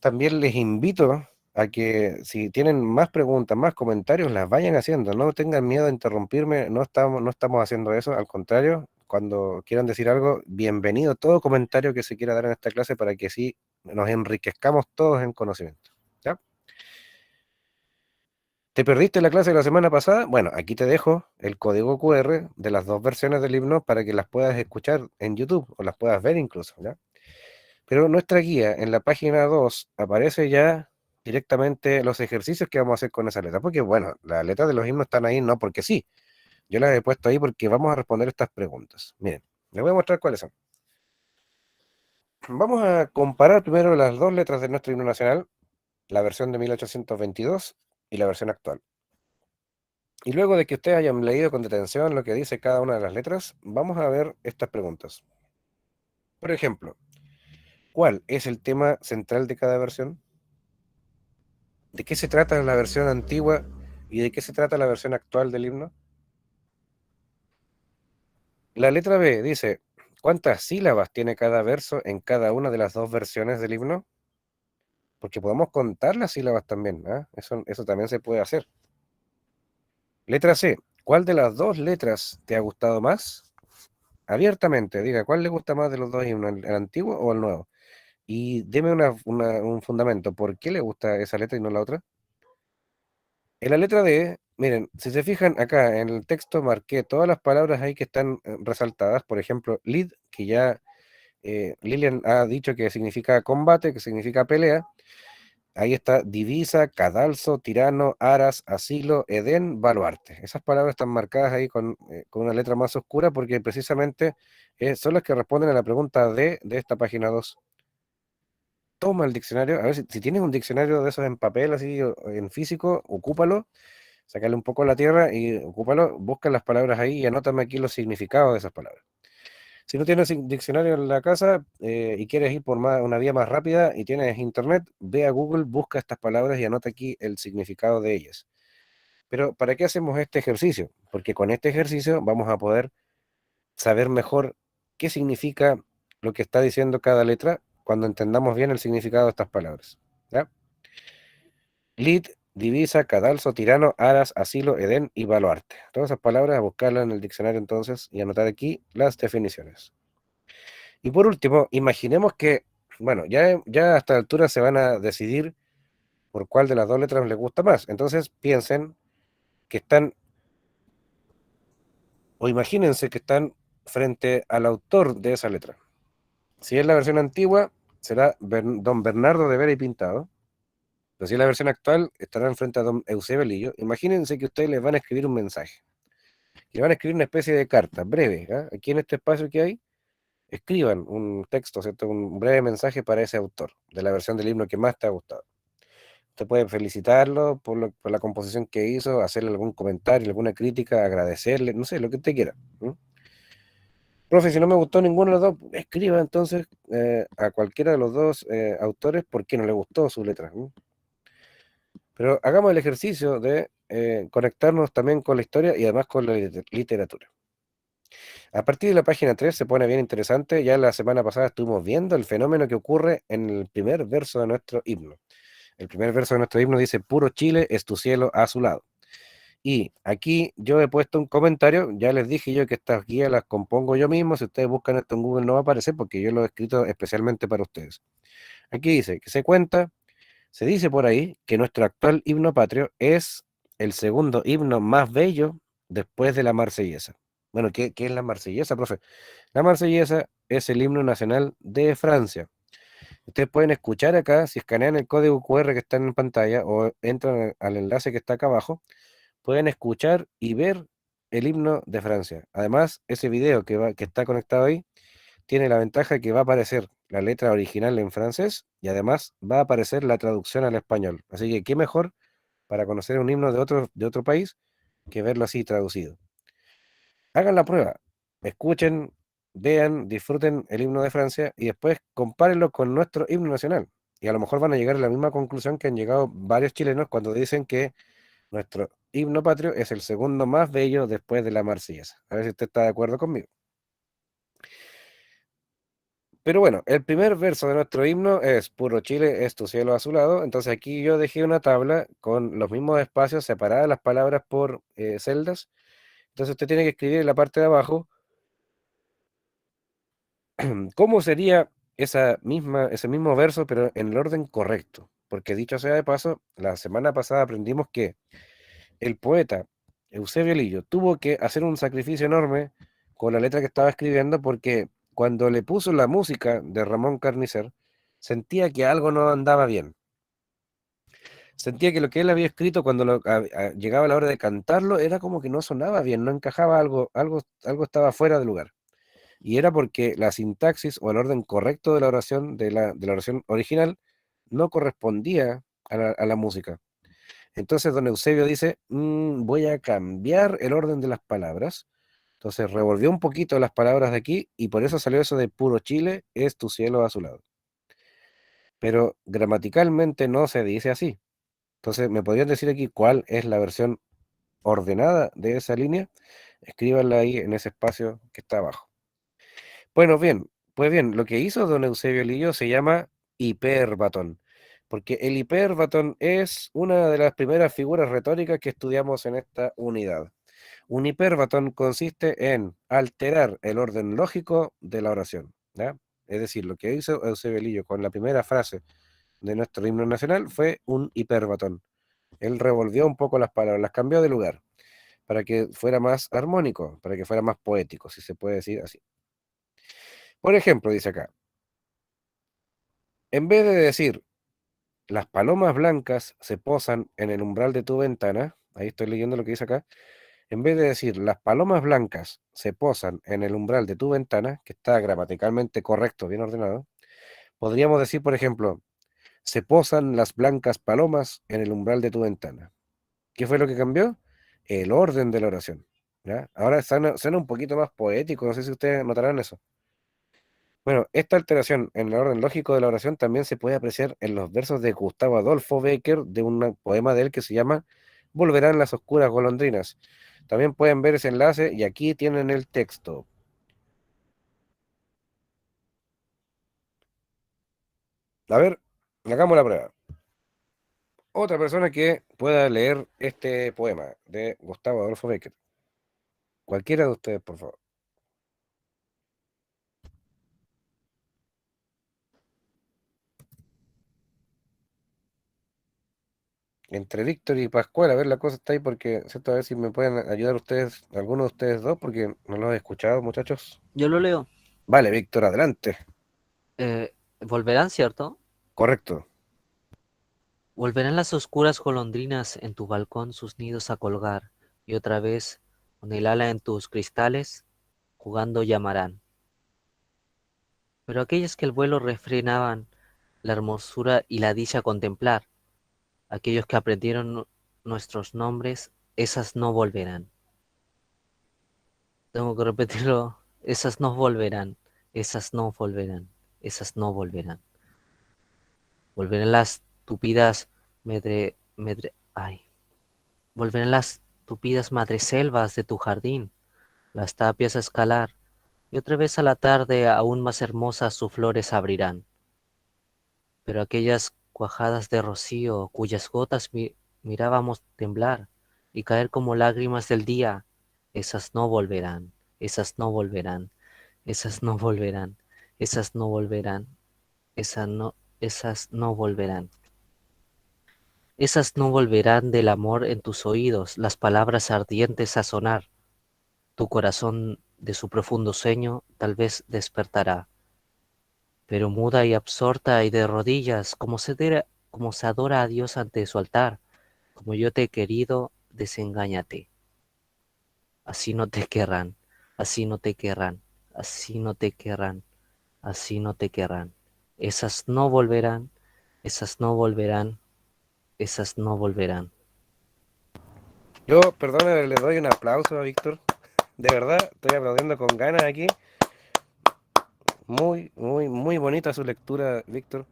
también les invito a que si tienen más preguntas, más comentarios, las vayan haciendo. No tengan miedo a interrumpirme, no estamos haciendo eso, al contrario, cuando quieran decir algo, bienvenido todo comentario que se quiera dar en esta clase para que sí nos enriquezcamos todos en conocimiento. ¿Ya? ¿Te perdiste la clase de la semana pasada? Bueno, aquí te dejo el código QR de las dos versiones del himno para que las puedas escuchar en YouTube o las puedas ver incluso, ¿ya? Pero nuestra guía en la página 2 aparece ya directamente los ejercicios que vamos a hacer con esa letra. Porque bueno, las letras de los himnos están ahí no porque sí. Yo las he puesto ahí porque vamos a responder estas preguntas. Miren, les voy a mostrar cuáles son. Vamos a comparar primero las dos letras de nuestro himno nacional, la versión de 1822 y la versión actual. Y luego de que ustedes hayan leído con detención lo que dice cada una de las letras, vamos a ver estas preguntas. Por ejemplo, ¿cuál es el tema central de cada versión? ¿De qué se trata la versión antigua y de qué se trata la versión actual del himno? La letra B dice, ¿cuántas sílabas tiene cada verso en cada una de las dos versiones del himno? Porque podemos contar las sílabas también, ¿ah? Eso también se puede hacer. Letra C, ¿cuál de las dos letras te ha gustado más? Abiertamente, diga, ¿cuál le gusta más de los dos himnos, el antiguo o el nuevo? Y deme un fundamento, ¿por qué le gusta esa letra y no la otra? En la letra D, miren, si se fijan acá en el texto marqué todas las palabras ahí que están resaltadas, por ejemplo, lead, que ya Lilian ha dicho que significa combate, que significa pelea. Ahí está divisa, cadalso, tirano, aras, asilo, edén, baluarte. Esas palabras están marcadas ahí con una letra más oscura porque precisamente son las que responden a la pregunta D de esta página 2. Toma el diccionario, a ver si tienes un diccionario de esos en papel, así, o en físico, ocúpalo, sácale un poco la tierra y ocúpalo, busca las palabras ahí y anótame aquí los significados de esas palabras. Si no tienes diccionario en la casa y quieres ir por una vía más rápida y tienes internet, ve a Google, busca estas palabras y anota aquí el significado de ellas. Pero ¿para qué hacemos este ejercicio? Porque con este ejercicio vamos a poder saber mejor qué significa lo que está diciendo cada letra cuando entendamos bien el significado de estas palabras. ¿Ya? Lid, divisa, cadalso, tirano, aras, asilo, edén y baluarte. Todas esas palabras a buscarlas en el diccionario entonces y anotar aquí las definiciones. Y por último, imaginemos que, bueno, ya a esta altura se van a decidir por cuál de las dos letras les gusta más. Entonces piensen que están, o imagínense que están frente al autor de esa letra. Si es la versión antigua, será don Bernardo de Vera y Pintado. Pero si es la versión actual, estará enfrente a don Eusebio Lillo. Imagínense que ustedes les van a escribir un mensaje. Y van a escribir una especie de carta breve. ¿Ah? Aquí en este espacio que hay, escriban un texto, ¿cierto? Un breve mensaje para ese autor, de la versión del himno que más te ha gustado. Usted puede felicitarlo por la composición que hizo, hacerle algún comentario, alguna crítica, agradecerle, no sé, lo que usted quiera. Profe, si no me gustó ninguno de los dos, escriba entonces a cualquiera de los dos autores por qué no le gustó su letra. Pero hagamos el ejercicio de conectarnos también con la historia y además con la literatura. A partir de la página 3 se pone bien interesante. Ya la semana pasada estuvimos viendo el fenómeno que ocurre en el primer verso de nuestro himno. El primer verso de nuestro himno dice: puro Chile es tu cielo azulado. Y aquí yo he puesto un comentario, ya les dije yo que estas guías las compongo yo mismo. Si ustedes buscan esto en Google no va a aparecer porque yo lo he escrito especialmente para ustedes. Aquí dice que se dice por ahí que nuestro actual himno patrio es el segundo himno más bello después de la Marsellesa. Bueno, ¿qué es la Marsellesa, profe? La Marsellesa es el himno nacional de Francia. Ustedes pueden escuchar acá, si escanean el código QR que está en pantalla o entran al enlace que está acá abajo, pueden escuchar y ver el himno de Francia. Además, ese video que está conectado ahí tiene la ventaja que va a aparecer la letra original en francés y además va a aparecer la traducción al español. Así que qué mejor para conocer un himno de otro país que verlo así traducido. Hagan la prueba, escuchen, vean, disfruten el himno de Francia y después compárenlo con nuestro himno nacional. Y a lo mejor van a llegar a la misma conclusión que han llegado varios chilenos cuando dicen que nuestro himno patrio es el segundo más bello después de la Marsellesa. A ver si usted está de acuerdo conmigo. Pero bueno, el primer verso de nuestro himno es puro Chile es tu cielo azulado. Entonces aquí yo dejé una tabla con los mismos espacios, separadas las palabras por celdas. Entonces usted tiene que escribir en la parte de abajo cómo sería ese mismo verso, pero en el orden correcto. Porque dicho sea de paso, la semana pasada aprendimos que el poeta Eusebio Lillo tuvo que hacer un sacrificio enorme con la letra que estaba escribiendo porque cuando le puso la música de Ramón Carnicer, sentía que algo no andaba bien. Sentía que lo que él había escrito cuando llegaba la hora de cantarlo era como que no sonaba bien, no encajaba algo estaba fuera de lugar. Y era porque la sintaxis o el orden correcto de la oración, de la oración original, no correspondía a la música. Entonces don Eusebio dice: voy a cambiar el orden de las palabras. Entonces revolvió un poquito las palabras de aquí y por eso salió eso de puro Chile es tu cielo azulado. Pero gramaticalmente no se dice así. Entonces, ¿me podrían decir aquí cuál es la versión ordenada de esa línea? Escríbanla ahí en ese espacio que está abajo. Bueno, pues bien, lo que hizo don Eusebio Lillo se llama hiperbatón, porque el hiperbatón es una de las primeras figuras retóricas que estudiamos en esta unidad. Un hiperbatón consiste en alterar el orden lógico de la oración, ¿ya? Es decir, lo que hizo Eusebio Lillo con la primera frase de nuestro himno nacional fue un hiperbatón. Él revolvió un poco las palabras, las cambió de lugar, para que fuera más armónico, para que fuera más poético, si se puede decir así. Por ejemplo, dice acá, en vez de decir las palomas blancas se posan en el umbral de tu ventana, ahí estoy leyendo lo que dice acá, en vez de decir las palomas blancas se posan en el umbral de tu ventana, que está gramaticalmente correcto, bien ordenado, podríamos decir, por ejemplo, se posan las blancas palomas en el umbral de tu ventana. ¿Qué fue lo que cambió? El orden de la oración. ¿Ya? Ahora suena un poquito más poético, no sé si ustedes notarán eso. Bueno, esta alteración en el orden lógico de la oración también se puede apreciar en los versos de Gustavo Adolfo Bécquer de un poema de él que se llama Volverán las oscuras golondrinas. También pueden ver ese enlace y aquí tienen el texto. A ver, hagamos la prueba. Otra persona que pueda leer este poema de Gustavo Adolfo Bécquer. Cualquiera de ustedes, por favor. Entre Víctor y Pascual, a ver, la cosa está ahí porque, ¿cierto? A ver si me pueden ayudar ustedes, algunos de ustedes dos, porque no los he escuchado, muchachos. Yo lo leo. Vale, Víctor, adelante. Volverán, ¿cierto? Correcto. Volverán las oscuras golondrinas en tu balcón sus nidos a colgar, y otra vez, con el ala en tus cristales, jugando llamarán. Pero aquellas que el vuelo refrenaban la hermosura y la dicha a contemplar, aquellos que aprendieron nuestros nombres, esas no volverán. Tengo que repetirlo, esas no volverán, esas no volverán, esas no volverán. Volverán las tupidas ay, volverán las tupidas madreselvas de tu jardín, las tapias a escalar, y otra vez a la tarde aún más hermosas sus flores abrirán. Pero aquellas cuajadas de rocío cuyas gotas mirábamos temblar y caer como lágrimas del día, esas no volverán, esas no volverán, esas no volverán, esas no volverán, esas no volverán. Esas no volverán del amor en tus oídos, las palabras ardientes a sonar. Tu corazón de su profundo sueño tal vez despertará, pero muda y absorta y de rodillas, como se adora a Dios ante su altar, como yo te he querido, desengáñate. Así no te querrán, así no te querrán, así no te querrán, así no te querrán. Esas no volverán, esas no volverán, esas no volverán. Yo, perdona, le doy un aplauso a Víctor. De verdad, estoy aplaudiendo con ganas aquí. Muy, muy, muy bonita su lectura, Víctor.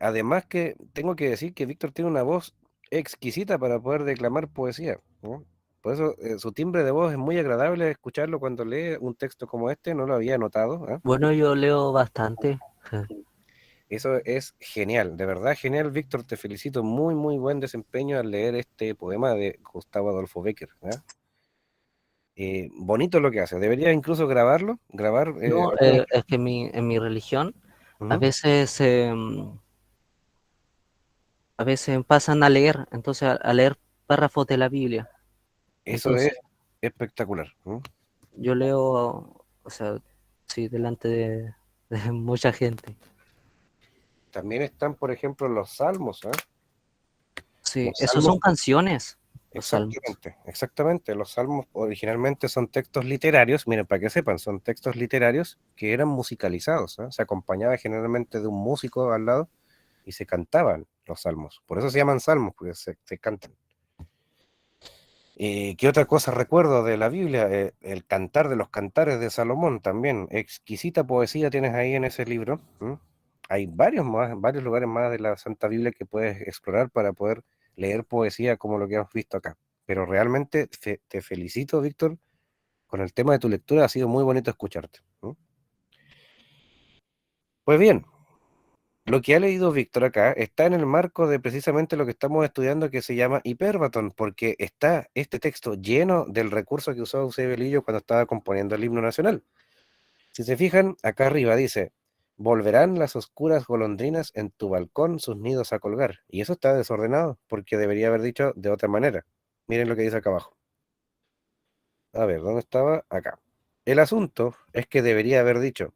Además que tengo que decir que Víctor tiene una voz exquisita para poder declamar poesía, ¿no? Por eso su timbre de voz es muy agradable escucharlo cuando lee un texto como este, no lo había notado, ¿ah? Bueno, yo leo bastante. Eso es genial, de verdad genial, Víctor, te felicito, muy, muy buen desempeño al leer este poema de Gustavo Adolfo Bécquer, ¿ah? Bonito lo que hace, debería incluso grabar. No, es que en mi religión a Ujú. veces, a veces pasan a leer, entonces a leer párrafos de la Biblia. Eso es Entonces espectacular, ¿no? yo leo, o sea, sí, delante de mucha gente. También están, por ejemplo, los salmos, ¿ah? Sí, Los esos salmos. son canciones, los salmos. Exactamente, exactamente. Los salmos originalmente son textos literarios, miren, para que sepan, son textos literarios que eran musicalizados, ¿ah? Se acompañaba generalmente de un músico al lado y se cantaban los salmos. Por eso se llaman salmos, porque se cantan. ¿Qué otra cosa recuerdo de la Biblia? El cantar de los cantares de Salomón también. Exquisita poesía tienes ahí en ese libro. ¿M? Hay varios lugares más de la Santa Biblia que puedes explorar para poder leer poesía como lo que hemos visto acá. Pero realmente te felicito, Víctor, con el tema de tu lectura. Ha sido muy bonito escucharte. ¿M? Pues bien, lo que ha leído Víctor acá está en el marco de precisamente lo que estamos estudiando que se llama Hiperbatón, porque está este texto lleno del recurso que usó Eusebio Lillo cuando estaba componiendo el himno nacional. Si se fijan, acá arriba dice, volverán las oscuras golondrinas en tu balcón sus nidos a colgar. Y eso está desordenado, porque debería haber dicho de otra manera. Miren lo que dice acá abajo. A ver, ¿dónde estaba? Acá. El asunto es que debería haber dicho,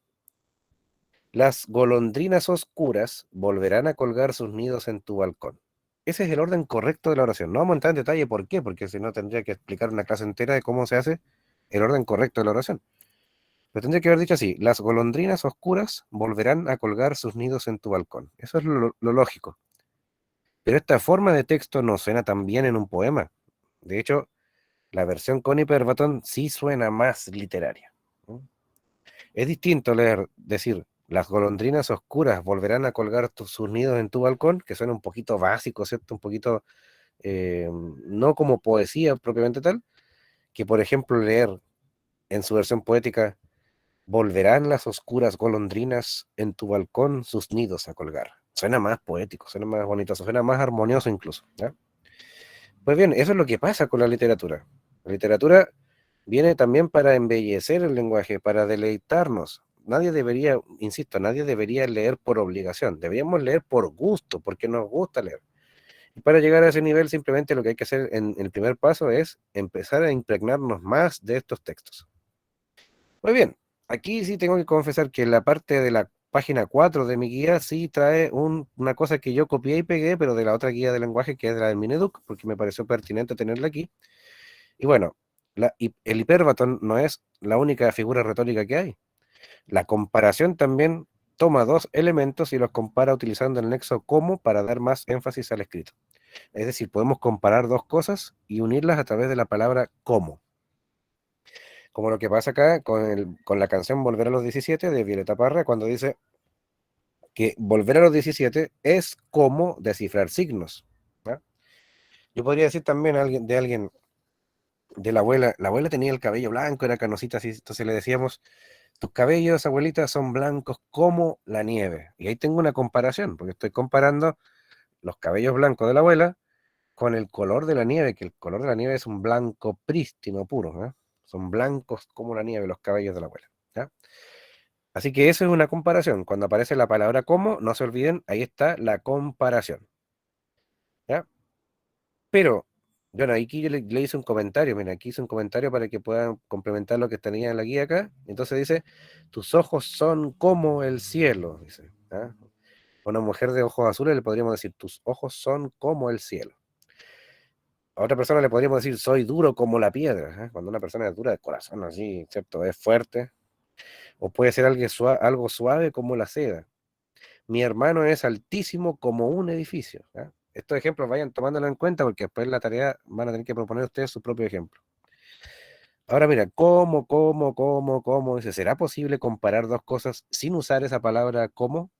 las golondrinas oscuras volverán a colgar sus nidos en tu balcón. Ese es el orden correcto de la oración. No vamos a entrar en detalle por qué, porque si no tendría que explicar una clase entera de cómo se hace el orden correcto de la oración. Pero tendría que haber dicho así, las golondrinas oscuras volverán a colgar sus nidos en tu balcón. Eso es lo lógico. Pero esta forma de texto no suena tan bien en un poema. De hecho, la versión con hiperbatón sí suena más literaria, ¿no? Es distinto decir, las golondrinas oscuras volverán a colgar sus nidos en tu balcón, que suena un poquito básico, ¿cierto? Un poquito, no como poesía propiamente tal, que por ejemplo leer en su versión poética, volverán las oscuras golondrinas en tu balcón sus nidos a colgar. Suena más poético, suena más bonito, suena más armonioso incluso, ¿ya? Pues bien, eso es lo que pasa con la literatura. La literatura viene también para embellecer el lenguaje, para deleitarnos. Nadie debería, insisto, nadie debería leer por obligación. Deberíamos leer por gusto, porque nos gusta leer. Y para llegar a ese nivel, simplemente lo que hay que hacer en el primer paso es empezar a impregnarnos más de estos textos. Muy bien, aquí sí tengo que confesar que la parte de la página 4 de mi guía sí trae una cosa que yo copié y pegué, pero de la otra guía de lenguaje, que es de la del Mineduc, porque me pareció pertinente tenerla aquí. Y bueno, el hipérbaton no es la única figura retórica que hay. La comparación también toma dos elementos y los compara utilizando el nexo como para dar más énfasis al escrito. Es decir, podemos comparar dos cosas y unirlas a través de la palabra como. Como lo que pasa acá con la canción Volver a los 17 de Violeta Parra, cuando dice que volver a los 17 es como descifrar signos. ¿Ya? Yo podría decir también de alguien, de la abuela tenía el cabello blanco, era canosita así, entonces le decíamos, tus cabellos, abuelita, son blancos como la nieve. Y ahí tengo una comparación, porque estoy comparando los cabellos blancos de la abuela con el color de la nieve, que el color de la nieve es un blanco prístino, puro. ¿Eh? Son blancos como la nieve los cabellos de la abuela. ¿Ya? Así que eso es una comparación. Cuando aparece la palabra como, no se olviden, ahí está la comparación. ¿Ya? Pero, bueno, aquí yo le hice un comentario, mira, aquí hice un comentario para que puedan complementar lo que tenía en la guía acá. Entonces dice, tus ojos son como el cielo, dice. ¿Ah? A una mujer de ojos azules le podríamos decir, tus ojos son como el cielo. A otra persona le podríamos decir, soy duro como la piedra. ¿Eh? Cuando una persona es dura de corazón, así, ¿cierto? Es fuerte. O puede ser algo suave como la seda. Mi hermano es altísimo como un edificio. ¿Ya? Estos ejemplos vayan tomándolo en cuenta porque después en la tarea van a tener que proponer ustedes su propio ejemplo. Ahora mira, ¿cómo? Dice, ¿será posible comparar dos cosas sin usar esa palabra cómo?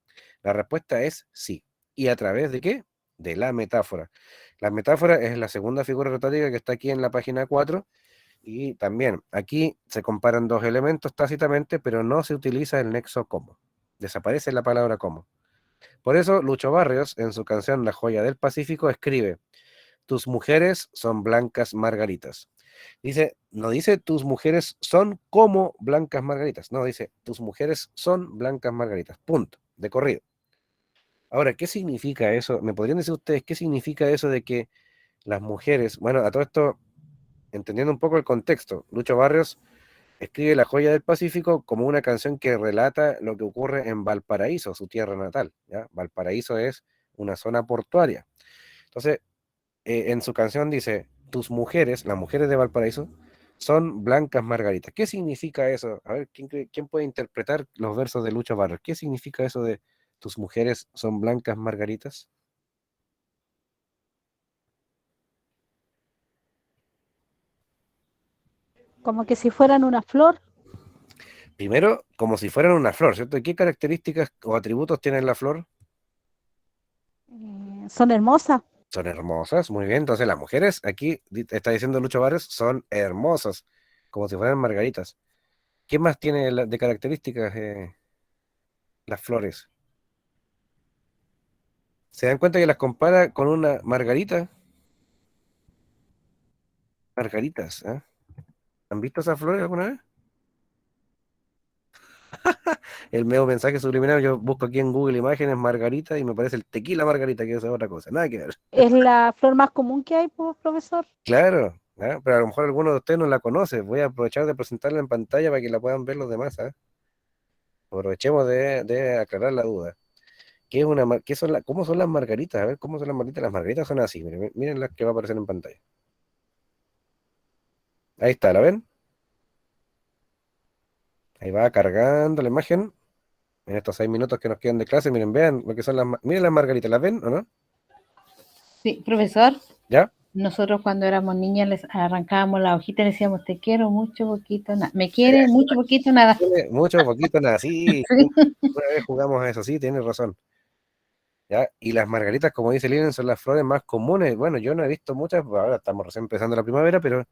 La respuesta es sí. ¿Y a través de qué? De la metáfora. La metáfora es la segunda figura retórica que está aquí en la página 4 y también aquí se comparan dos elementos tácitamente, pero no se utiliza el nexo como. Desaparece la palabra como. Por eso Lucho Barrios, en su canción La Joya del Pacífico, escribe, tus mujeres son blancas margaritas. Dice, no dice tus mujeres son como blancas margaritas, no, dice tus mujeres son blancas margaritas, punto, de corrido. Ahora, ¿qué significa eso? ¿Me podrían decir ustedes qué significa eso de que las mujeres, bueno, a todo esto, entendiendo un poco el contexto, Lucho Barrios escribe La Joya del Pacífico como una canción que relata lo que ocurre en Valparaíso, su tierra natal, ¿ya? Valparaíso es una zona portuaria. Entonces, en su canción dice, tus mujeres, las mujeres de Valparaíso, son blancas margaritas. ¿Qué significa eso? A ver, ¿quién puede interpretar los versos de Lucho Barrios? ¿Qué significa eso de tus mujeres son blancas margaritas? Como que si fueran una flor. Primero, como si fueran una flor, ¿cierto? ¿Y qué características o atributos tiene la flor? Son hermosas. Son hermosas, muy bien. Entonces las mujeres, aquí está diciendo Lucho Barrios, son hermosas, como si fueran margaritas. ¿Qué más tiene de características las flores? ¿Se dan cuenta que las compara con una margarita? Margaritas, ¿eh? ¿Han visto esas flores alguna vez? El medio mensaje subliminal, yo busco aquí en Google Imágenes margarita y me parece el tequila margarita, que es otra cosa, nada que ver. Es la flor más común que hay, profesor. Claro, ¿ah? Pero a lo mejor alguno de ustedes no la conoce. Voy a aprovechar de presentarla en pantalla para que la puedan ver los demás, ¿ah? Aprovechemos de aclarar la duda. ¿Cómo son las margaritas? A ver, ¿cómo son las margaritas? Las margaritas son así, miren las que va a aparecer en pantalla. Ahí está, ¿la ven? Ahí va cargando la imagen. En estos 6 minutos que nos quedan de clase, miren, vean lo que son miren las margaritas, ¿las ven o no? Sí, profesor, ¿Ya? nosotros cuando éramos niñas les arrancábamos la hojita y le decíamos, te quiero mucho, poquito, nada. Me quiere mucho, poquito, nada. Tiene mucho, poquito, nada, sí. Sí. Una vez jugamos a eso, sí, tienes razón. ¿Ya? Y las margaritas, como dice Linen, son las flores más comunes. Bueno, yo no he visto muchas, pues ahora estamos recién empezando la primavera, pero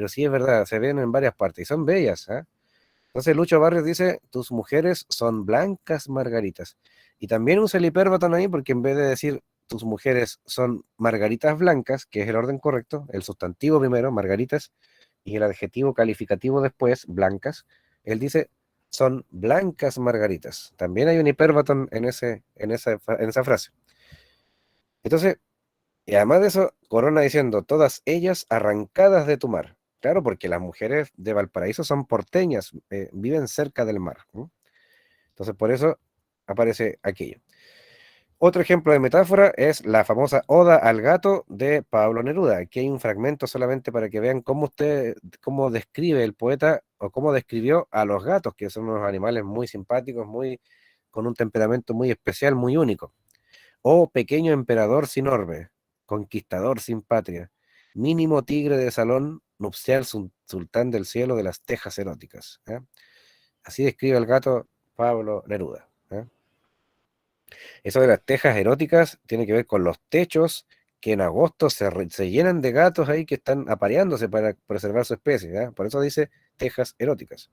sí es verdad, se ven en varias partes y son bellas. ¿Ah? Entonces Lucho Barrios dice, tus mujeres son blancas margaritas. Y también usa el hipérbaton ahí porque en vez de decir tus mujeres son margaritas blancas, que es el orden correcto, el sustantivo primero, margaritas, y el adjetivo calificativo después, blancas, él dice son blancas margaritas. También hay un hipérbaton en esa frase. Entonces, y además de eso, corona diciendo, todas ellas arrancadas de tu mar. Claro, porque las mujeres de Valparaíso son porteñas, viven cerca del mar. ¿No? Entonces, por eso aparece aquello. Otro ejemplo de metáfora es la famosa Oda al gato de Pablo Neruda. Aquí hay un fragmento solamente para que vean cómo describe el poeta o cómo describió a los gatos, que son unos animales muy simpáticos, con un temperamento muy especial, muy único. Oh pequeño emperador sin orbe, conquistador sin patria, mínimo tigre de salón, nupcial sultán del cielo de las tejas eróticas. Así describe el gato Pablo Neruda. Eso de las tejas eróticas tiene que ver con los techos que en agosto se llenan de gatos ahí que están apareándose para preservar su especie. ¿Ya? Por eso dice tejas eróticas.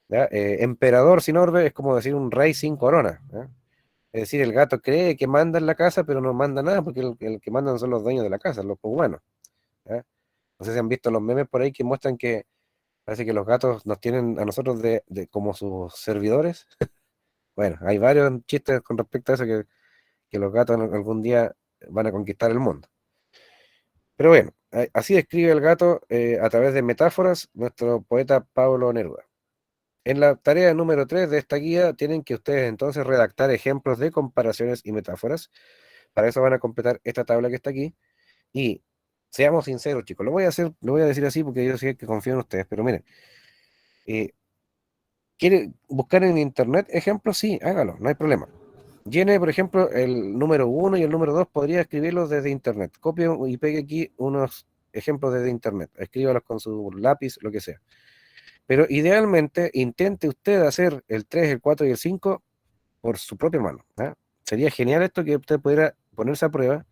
¿Ya? Emperador sin orbe es como decir un rey sin corona. ¿Ya? Es decir, el gato cree que manda en la casa, pero no manda nada porque el que mandan son los dueños de la casa, los humanos. ¿Ya? No sé si han visto los memes por ahí que muestran que parece que los gatos nos tienen a nosotros como sus servidores. Bueno, hay varios chistes con respecto a eso que los gatos algún día van a conquistar el mundo. Pero bueno, así describe el gato a través de metáforas nuestro poeta Pablo Neruda. En la tarea número 3 de esta guía tienen que ustedes entonces redactar ejemplos de comparaciones y metáforas. Para eso van a completar esta tabla que está aquí. Y seamos sinceros, chicos, lo voy a decir así porque yo sé que confío en ustedes, pero miren, ¿quiere buscar en internet ejemplos? Sí, hágalo, no hay problema. Llene, por ejemplo, el número 1 y el número 2, podría escribirlos desde internet. Copie y pegue aquí unos ejemplos desde internet. Escríbalos con su lápiz, lo que sea. Pero idealmente, intente usted hacer el 3, el 4 y el 5 por su propia mano. Sería genial esto que usted pudiera ponerse a prueba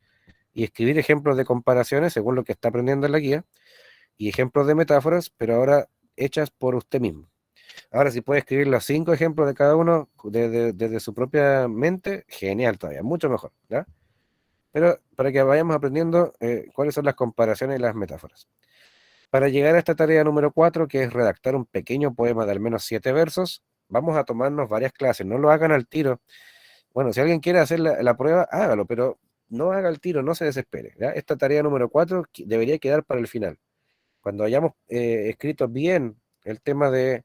y escribir ejemplos de comparaciones según lo que está aprendiendo en la guía y ejemplos de metáforas, pero ahora hechas por usted mismo. Ahora, si puede escribir los 5 ejemplos de cada uno desde su propia mente, genial todavía, mucho mejor, ¿ya? Pero para que vayamos aprendiendo cuáles son las comparaciones y las metáforas. Para llegar a esta tarea número 4, que es redactar un pequeño poema de al menos 7 versos, vamos a tomarnos varias clases, no lo hagan al tiro. Bueno, si alguien quiere hacer la prueba, hágalo, pero no haga el tiro, no se desespere, ¿ya? Esta tarea número 4 debería quedar para el final. Cuando hayamos escrito bien el tema de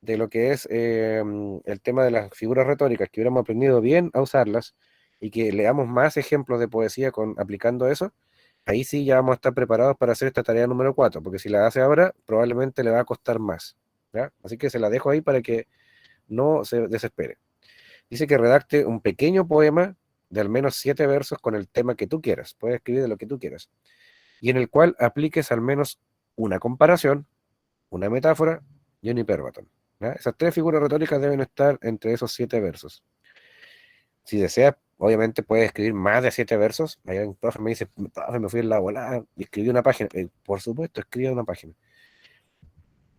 lo que es el tema de las figuras retóricas, que hubiéramos aprendido bien a usarlas y que leamos más ejemplos de poesía aplicando eso, ahí sí ya vamos a estar preparados para hacer esta tarea número 4, porque si la hace ahora, probablemente le va a costar más. ¿Ya? Así que se la dejo ahí para que no se desespere. Dice que redacte un pequeño poema de al menos 7 versos con el tema que tú quieras. Puedes escribir de lo que tú quieras. Y en el cual apliques al menos una comparación, una metáfora y un hipérbaton. ¿Ya? Esas 3 figuras retóricas deben estar entre esos 7 versos. Si deseas, obviamente puedes escribir más de 7 versos. Ahí un profe me dice, profe, me fui en la volada y escribí una página. Por supuesto, escribe una página.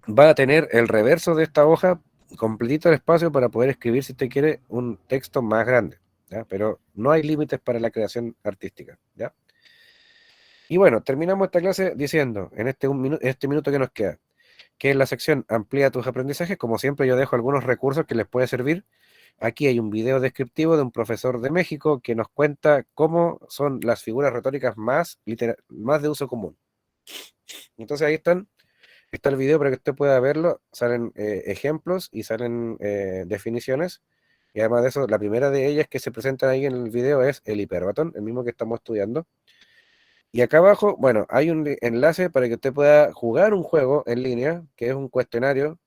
Va a tener el reverso de esta hoja completito el espacio para poder escribir, si usted quiere, un texto más grande. ¿Ya? Pero no hay límites para la creación artística. ¿Ya? Y bueno, terminamos esta clase diciendo, en este minuto que nos queda, que en la sección Amplía tus aprendizajes, como siempre yo dejo algunos recursos que les puede servir. Aquí hay un video descriptivo de un profesor de México que nos cuenta cómo son las figuras retóricas más de uso común. Entonces ahí está el video para que usted pueda verlo. Salen ejemplos y salen definiciones. Y además de eso, la primera de ellas que se presentan ahí en el video es el hipérbaton, el mismo que estamos estudiando. Y acá abajo, bueno, hay un enlace para que usted pueda jugar un juego en línea, que es un cuestionario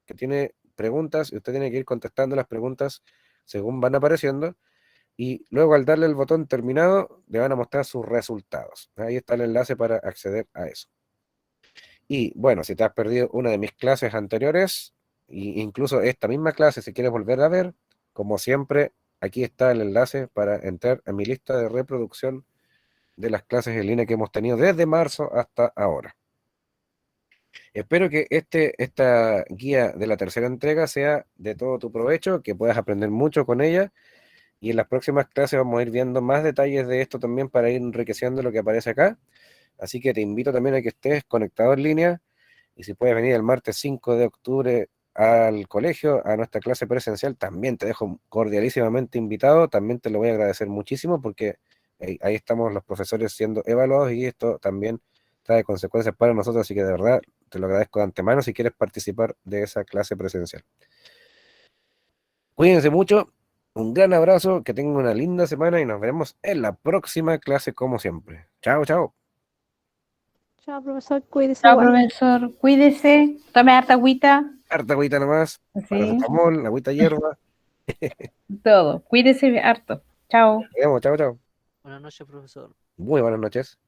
que tiene preguntas y usted tiene que ir contestando las preguntas según van apareciendo. Y luego al darle el botón terminado, le van a mostrar sus resultados. Ahí está el enlace para acceder a eso. Y bueno, si te has perdido una de mis clases anteriores, e incluso esta misma clase, si quieres volver a ver, como siempre, aquí está el enlace para entrar a mi lista de reproducción de las clases en línea que hemos tenido desde marzo hasta ahora. Espero que esta guía de la tercera entrega sea de todo tu provecho, que puedas aprender mucho con ella, y en las próximas clases vamos a ir viendo más detalles de esto también para ir enriqueciendo lo que aparece acá. Así que te invito también a que estés conectado en línea, y si puedes venir el martes 5 de octubre al colegio, a nuestra clase presencial, también te dejo cordialísimamente invitado. También te lo voy a agradecer muchísimo porque ahí estamos los profesores siendo evaluados y esto también trae consecuencias para nosotros, así que de verdad te lo agradezco de antemano si quieres participar de esa clase presencial. Cuídense mucho Un gran abrazo, que tengan una linda semana y nos veremos en la próxima clase como siempre. Chao, chao. Chao, profesor, cuídese Chao, igual. profesor. Cuídese. Tome harta agüita. Harta agüita nomás, Sí, paracetamol, agüita hierba. todo. Cuídese harto. Chao. Nos vemos, chao, chao. Buenas noches, profesor. Muy buenas noches.